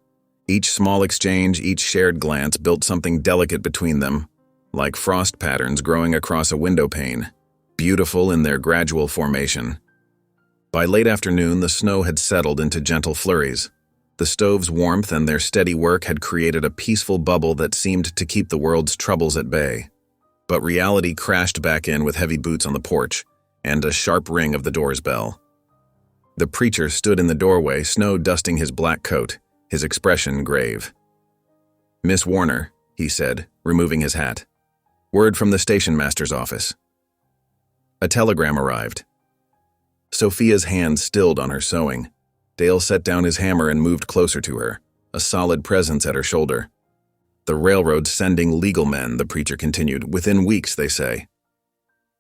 Each small exchange, each shared glance built something delicate between them, like frost patterns growing across a window pane, beautiful in their gradual formation. By late afternoon, the snow had settled into gentle flurries. The stove's warmth and their steady work had created a peaceful bubble that seemed to keep the world's troubles at bay. But reality crashed back in with heavy boots on the porch and a sharp ring of the door's bell. The preacher stood in the doorway, snow dusting his black coat, his expression grave. "Miss Warner," he said, removing his hat. "Word from the station master's office." A telegram arrived. Sophia's hand stilled on her sewing. Dale set down his hammer and moved closer to her, a solid presence at her shoulder. "The railroad's sending legal men," the preacher continued, "within weeks, they say.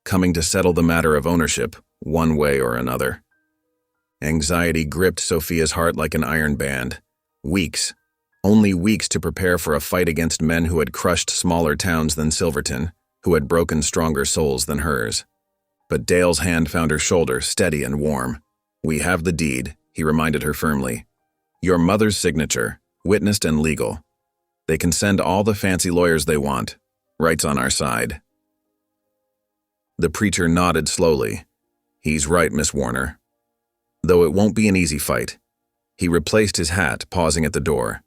Coming to settle the matter of ownership, one way or another." Anxiety gripped Sophia's heart like an iron band. Weeks, only weeks to prepare for a fight against men who had crushed smaller towns than Silverton, who had broken stronger souls than hers. But Dale's hand found her shoulder, steady and warm. "We have the deed," he reminded her firmly. "Your mother's signature, witnessed and legal. They can send all the fancy lawyers they want. Right's on our side." The preacher nodded slowly. "He's right, Miss Warner. Though it won't be an easy fight." He replaced his hat, pausing at the door.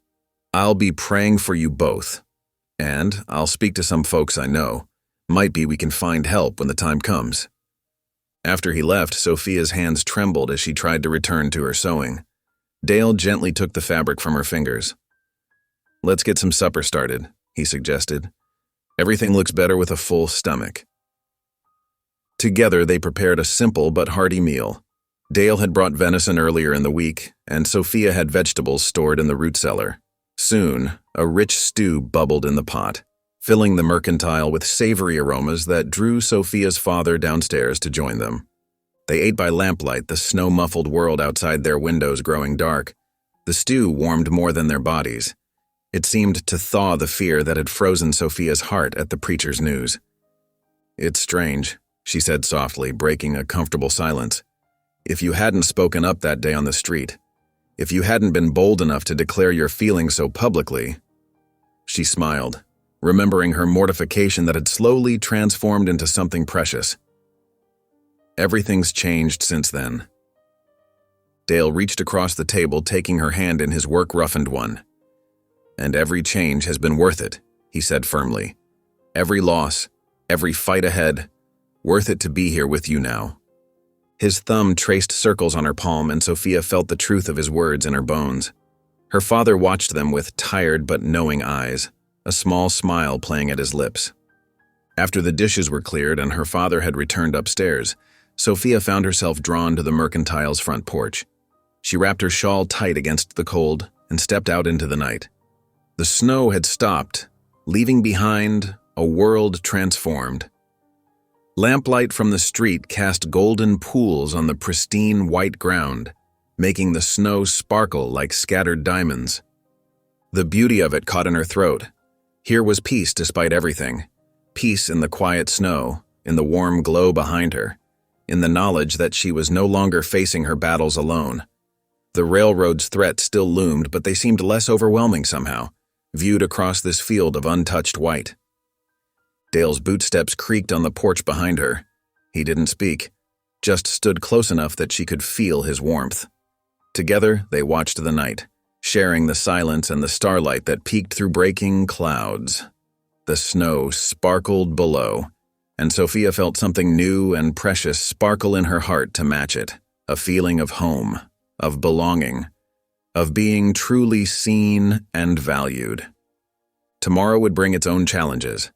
"I'll be praying for you both. And I'll speak to some folks I know. Might be we can find help when the time comes." After he left, Sophia's hands trembled as she tried to return to her sewing. Dale gently took the fabric from her fingers. "Let's get some supper started," he suggested. "Everything looks better with a full stomach." Together, they prepared a simple but hearty meal. Dale had brought venison earlier in the week, and Sophia had vegetables stored in the root cellar. Soon, a rich stew bubbled in the pot, filling the mercantile with savory aromas that drew Sophia's father downstairs to join them. They ate by lamplight, the snow-muffled world outside their windows growing dark. The stew warmed more than their bodies. It seemed to thaw the fear that had frozen Sophia's heart at the preacher's news. "It's strange," she said softly, breaking a comfortable silence. "If you hadn't spoken up that day on the street, if you hadn't been bold enough to declare your feelings so publicly—" She smiled, remembering her mortification that had slowly transformed into something precious. "Everything's changed since then." Dale reached across the table, taking her hand in his work-roughened one. "And every change has been worth it," he said firmly. "Every loss, every fight ahead, worth it to be here with you now." His thumb traced circles on her palm, and Sophia felt the truth of his words in her bones. Her father watched them with tired but knowing eyes, a small smile playing at his lips. After the dishes were cleared and her father had returned upstairs, Sophia found herself drawn to the mercantile's front porch. She wrapped her shawl tight against the cold and stepped out into the night. The snow had stopped, leaving behind a world transformed. Lamplight from the street cast golden pools on the pristine white ground, making the snow sparkle like scattered diamonds. The beauty of it caught in her throat. Here was peace despite everything. Peace in the quiet snow, in the warm glow behind her, in the knowledge that she was no longer facing her battles alone. The railroad's threat still loomed, but they seemed less overwhelming somehow, viewed across this field of untouched white. Dale's bootsteps creaked on the porch behind her. He didn't speak, just stood close enough that she could feel his warmth. Together, they watched the night, sharing the silence and the starlight that peeked through breaking clouds. The snow sparkled below, and Sophia felt something new and precious sparkle in her heart to match it, a feeling of home, of belonging, of being truly seen and valued. Tomorrow would bring its own challenges.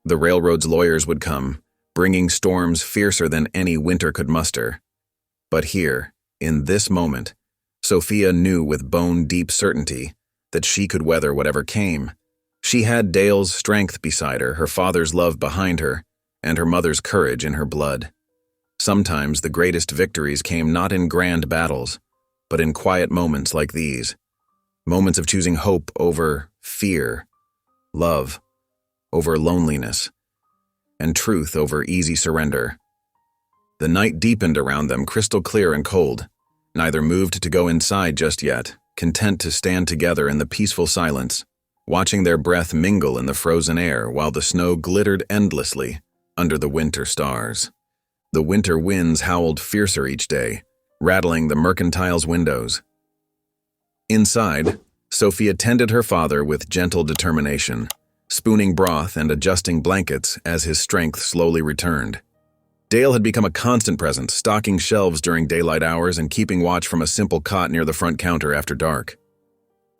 The railroad's lawyers would come, bringing storms fiercer than any winter could muster. But here, in this moment, Sophia knew with bone-deep certainty that she could weather whatever came. She had Dale's strength beside her father's love behind her, and her mother's courage in her blood. Sometimes the greatest victories came not in grand battles, but in quiet moments like these. Moments of choosing hope over fear, love over loneliness, and truth over easy surrender. The night deepened around them, crystal clear and cold. Neither moved to go inside just yet, content to stand together in the peaceful silence, watching their breath mingle in the frozen air while the snow glittered endlessly under the winter stars. The winter winds howled fiercer each day, rattling the mercantile's windows. Inside, Sophia tended her father with gentle determination, spooning broth and adjusting blankets as his strength slowly returned. Dale had become a constant presence, stocking shelves during daylight hours and keeping watch from a simple cot near the front counter after dark.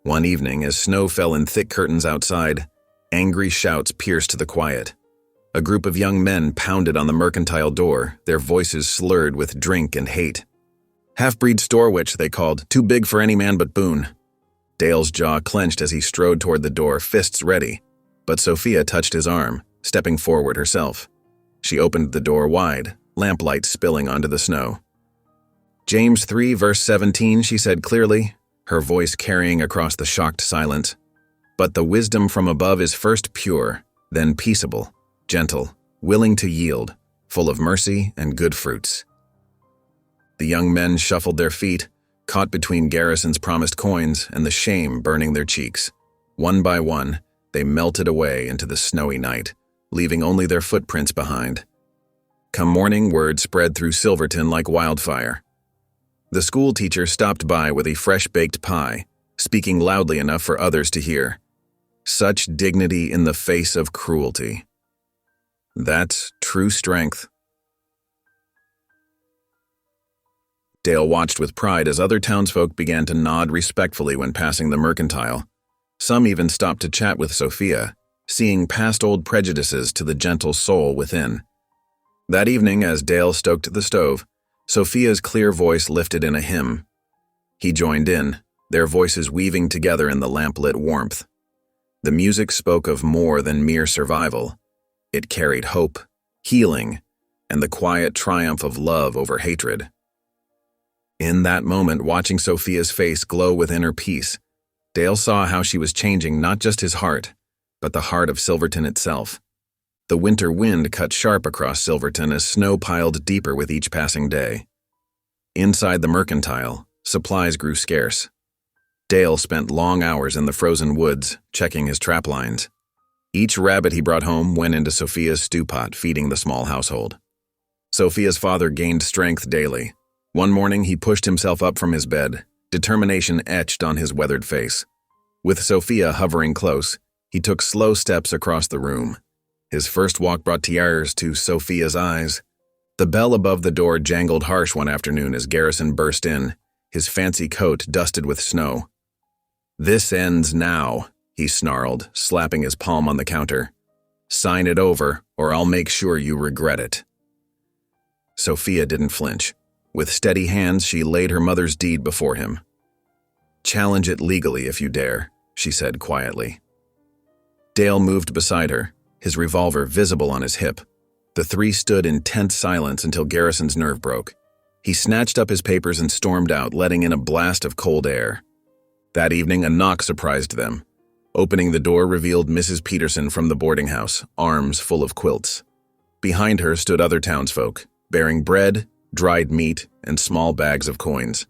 One evening, as snow fell in thick curtains outside, angry shouts pierced the quiet. A group of young men pounded on the mercantile door, their voices slurred with drink and hate. "Half-breed store witch," they called, "too big for any man but Boone." Dale's jaw clenched as he strode toward the door, fists ready. But Sophia touched his arm, stepping forward herself. She opened the door wide, lamplight spilling onto the snow. "James 3, verse 17, she said clearly, her voice carrying across the shocked silence. "But the wisdom from above is first pure, then peaceable, gentle, willing to yield, full of mercy and good fruits." The young men shuffled their feet, caught between Garrison's promised coins and the shame burning their cheeks. One by one, they melted away into the snowy night, leaving only their footprints behind. Come morning, word spread through Silverton like wildfire. The school teacher stopped by with a fresh-baked pie, speaking loudly enough for others to hear. Such dignity in the face of cruelty. That's true strength. Dale watched with pride as other townsfolk began to nod respectfully when passing the mercantile. Some even stopped to chat with Sophia, seeing past old prejudices to the gentle soul within. That evening, as Dale stoked the stove, Sophia's clear voice lifted in a hymn. He joined in, their voices weaving together in the lamplit warmth. The music spoke of more than mere survival. It carried hope, healing, and the quiet triumph of love over hatred. In that moment, watching Sophia's face glow with inner peace, Dale saw how she was changing not just his heart, but the heart of Silverton itself. The winter wind cut sharp across Silverton as snow piled deeper with each passing day. Inside the mercantile, supplies grew scarce. Dale spent long hours in the frozen woods, checking his trap lines. Each rabbit he brought home went into Sophia's stew pot, feeding the small household. Sophia's father gained strength daily. One morning he pushed himself up from his bed, determination etched on his weathered face. With Sophia hovering close, he took slow steps across the room. His first walk brought tears to Sophia's eyes. The bell above the door jangled harsh one afternoon as Garrison burst in, his fancy coat dusted with snow. "This ends now," he snarled, slapping his palm on the counter. "Sign it over, or I'll make sure you regret it." Sophia didn't flinch. With steady hands, she laid her mother's deed before him. "Challenge it legally if you dare," she said quietly. Dale moved beside her, his revolver visible on his hip. The three stood in tense silence until Garrison's nerve broke. He snatched up his papers and stormed out, letting in a blast of cold air. That evening, a knock surprised them. Opening the door revealed Mrs. Peterson from the boarding house, arms full of quilts. Behind her stood other townsfolk, bearing bread, dried meat, and small bags of coins.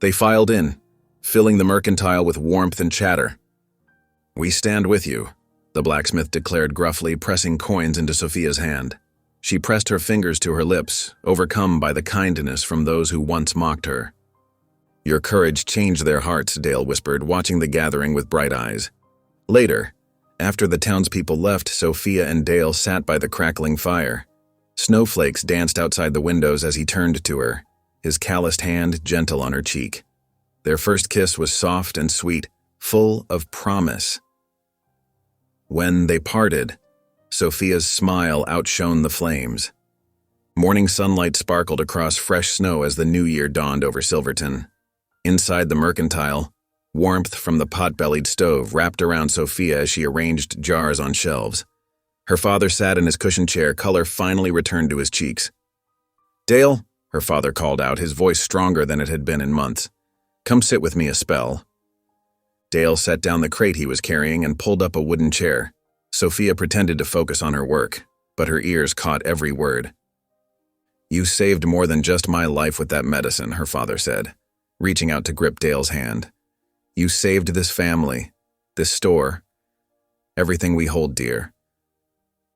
They filed in, filling the mercantile with warmth and chatter. "We stand with you," the blacksmith declared gruffly, pressing coins into Sophia's hand. She pressed her fingers to her lips, overcome by the kindness from those who once mocked her. "Your courage changed their hearts," Dale whispered, watching the gathering with bright eyes. Later, after the townspeople left, Sophia and Dale sat by the crackling fire. Snowflakes danced outside the windows as he turned to her, his calloused hand gentle on her cheek. Their first kiss was soft and sweet, full of promise. When they parted, Sophia's smile outshone the flames. Morning sunlight sparkled across fresh snow as the new year dawned over Silverton. Inside the mercantile, warmth from the pot-bellied stove wrapped around Sophia as she arranged jars on shelves. Her father sat in his cushioned chair, color finally returned to his cheeks. "Dale," her father called out, his voice stronger than it had been in months. "Come sit with me a spell." Dale set down the crate he was carrying and pulled up a wooden chair. Sophia pretended to focus on her work, but her ears caught every word. "You saved more than just my life with that medicine," her father said, reaching out to grip Dale's hand. "You saved this family, this store, everything we hold dear."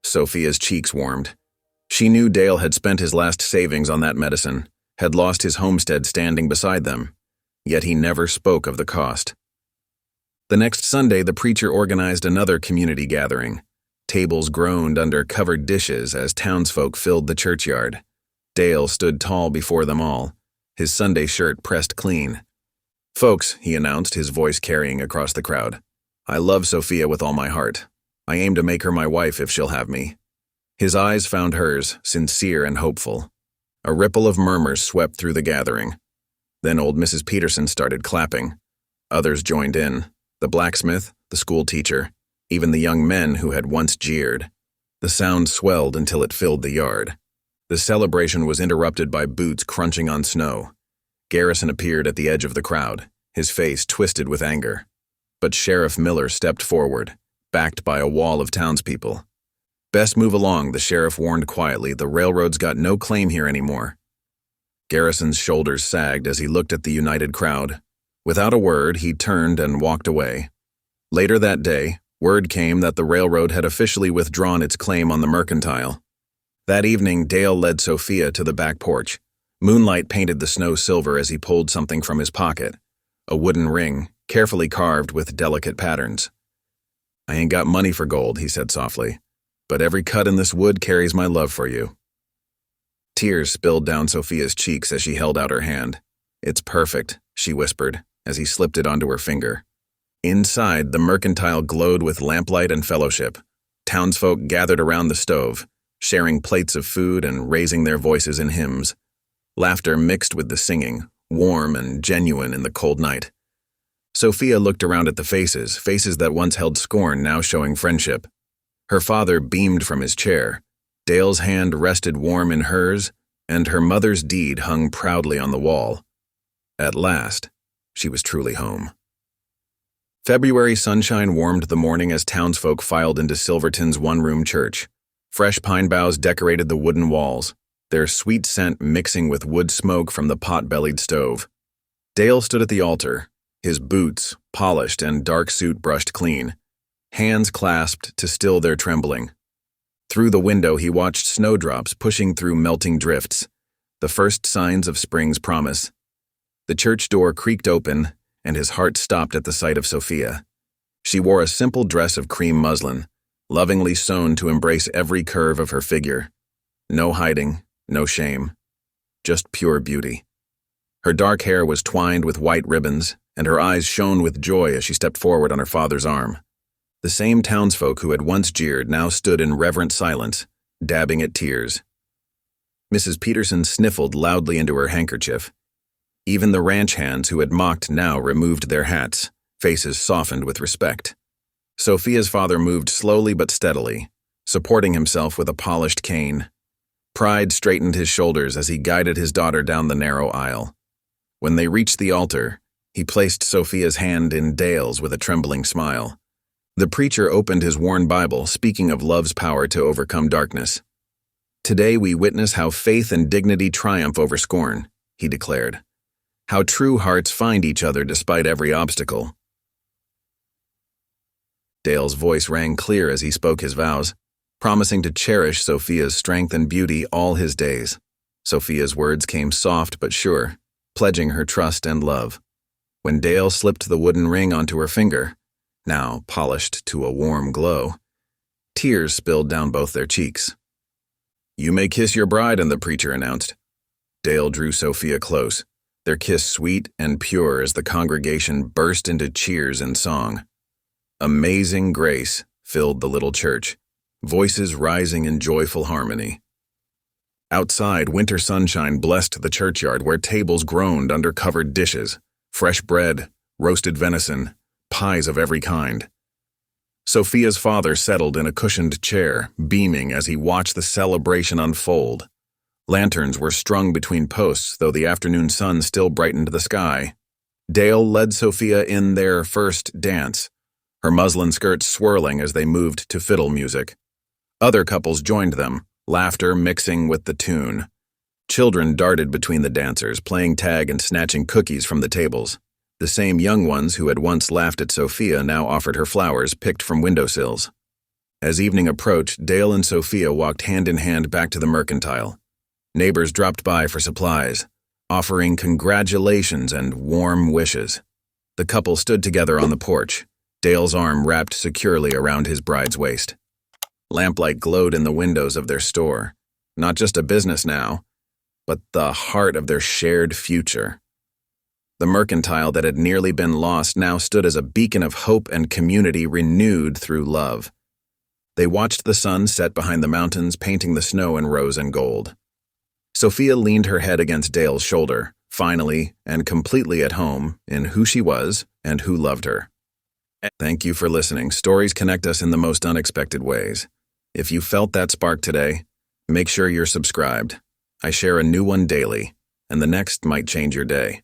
Sophia's cheeks warmed. She knew Dale had spent his last savings on that medicine, had lost his homestead standing beside them, yet he never spoke of the cost. The next Sunday, the preacher organized another community gathering. Tables groaned under covered dishes as townsfolk filled the churchyard. Dale stood tall before them all, his Sunday shirt pressed clean. "Folks," he announced, his voice carrying across the crowd, "I love Sophia with all my heart. I aim to make her my wife if she'll have me." His eyes found hers, sincere and hopeful. A ripple of murmurs swept through the gathering. Then old Mrs. Peterson started clapping. Others joined in, the blacksmith, the school teacher, even the young men who had once jeered. The sound swelled until it filled the yard. The celebration was interrupted by boots crunching on snow. Garrison appeared at the edge of the crowd, his face twisted with anger. But Sheriff Miller stepped forward, backed by a wall of townspeople. "Best move along," the sheriff warned quietly. "The railroad's got no claim here anymore." Garrison's shoulders sagged as he looked at the united crowd. Without a word, he turned and walked away. Later that day, word came that the railroad had officially withdrawn its claim on the mercantile. That evening, Dale led Sophia to the back porch. Moonlight painted the snow silver as he pulled something from his pocket, a wooden ring, carefully carved with delicate patterns. "I ain't got money for gold," he said softly, "but every cut in this wood carries my love for you." Tears spilled down Sophia's cheeks as she held out her hand. "It's perfect," she whispered, as he slipped it onto her finger. Inside, the mercantile glowed with lamplight and fellowship. Townsfolk gathered around the stove, sharing plates of food and raising their voices in hymns. Laughter mixed with the singing, warm and genuine in the cold night. Sophia looked around at the faces that once held scorn now showing friendship. Her father beamed from his chair. Dale's hand rested warm in hers, and her mother's deed hung proudly on the wall. At last, she was truly home. February sunshine warmed the morning as townsfolk filed into Silverton's one-room church. Fresh pine boughs decorated the wooden walls, their sweet scent mixing with wood smoke from the pot-bellied stove. Dale stood at the altar, his boots polished and dark suit brushed clean, hands clasped to still their trembling. Through the window he watched snowdrops pushing through melting drifts, the first signs of spring's promise. The church door creaked open, and his heart stopped at the sight of Sophia. She wore a simple dress of cream muslin, lovingly sewn to embrace every curve of her figure. No hiding, no shame, just pure beauty. Her dark hair was twined with white ribbons, and her eyes shone with joy as she stepped forward on her father's arm. The same townsfolk who had once jeered now stood in reverent silence, dabbing at tears. Mrs. Peterson sniffled loudly into her handkerchief. Even the ranch hands who had mocked now removed their hats, faces softened with respect. Sophia's father moved slowly but steadily, supporting himself with a polished cane. Pride straightened his shoulders as he guided his daughter down the narrow aisle. When they reached the altar, he placed Sophia's hand in Dale's with a trembling smile. The preacher opened his worn Bible, speaking of love's power to overcome darkness. "Today we witness how faith and dignity triumph over scorn," he declared. "How true hearts find each other despite every obstacle." Dale's voice rang clear as he spoke his vows, promising to cherish Sophia's strength and beauty all his days. Sophia's words came soft but sure, pledging her trust and love. When Dale slipped the wooden ring onto her finger, now polished to a warm glow, tears spilled down both their cheeks. "You may kiss your bride," and the preacher announced. Dale drew Sophia close, their kiss sweet and pure as the congregation burst into cheers and song. Amazing grace filled the little church, voices rising in joyful harmony. Outside, winter sunshine blessed the churchyard where tables groaned under covered dishes, fresh bread, roasted venison, pies of every kind. Sophia's father settled in a cushioned chair, beaming as he watched the celebration unfold. Lanterns were strung between posts, though the afternoon sun still brightened the sky. Dale led Sophia in their first dance, her muslin skirts swirling as they moved to fiddle music. Other couples joined them, laughter mixing with the tune. Children darted between the dancers, playing tag and snatching cookies from the tables. The same young ones who had once laughed at Sophia now offered her flowers picked from windowsills. As evening approached, Dale and Sophia walked hand in hand back to the mercantile. Neighbors dropped by for supplies, offering congratulations and warm wishes. The couple stood together on the porch, Dale's arm wrapped securely around his bride's waist. Lamplight glowed in the windows of their store, not just a business now, but the heart of their shared future. The mercantile that had nearly been lost now stood as a beacon of hope and community renewed through love. They watched the sun set behind the mountains, painting the snow in rose and gold. Sophia leaned her head against Dale's shoulder, finally and completely at home in who she was and who loved her. Thank you for listening. Stories connect us in the most unexpected ways. If you felt that spark today, make sure you're subscribed. I share a new one daily, and the next might change your day.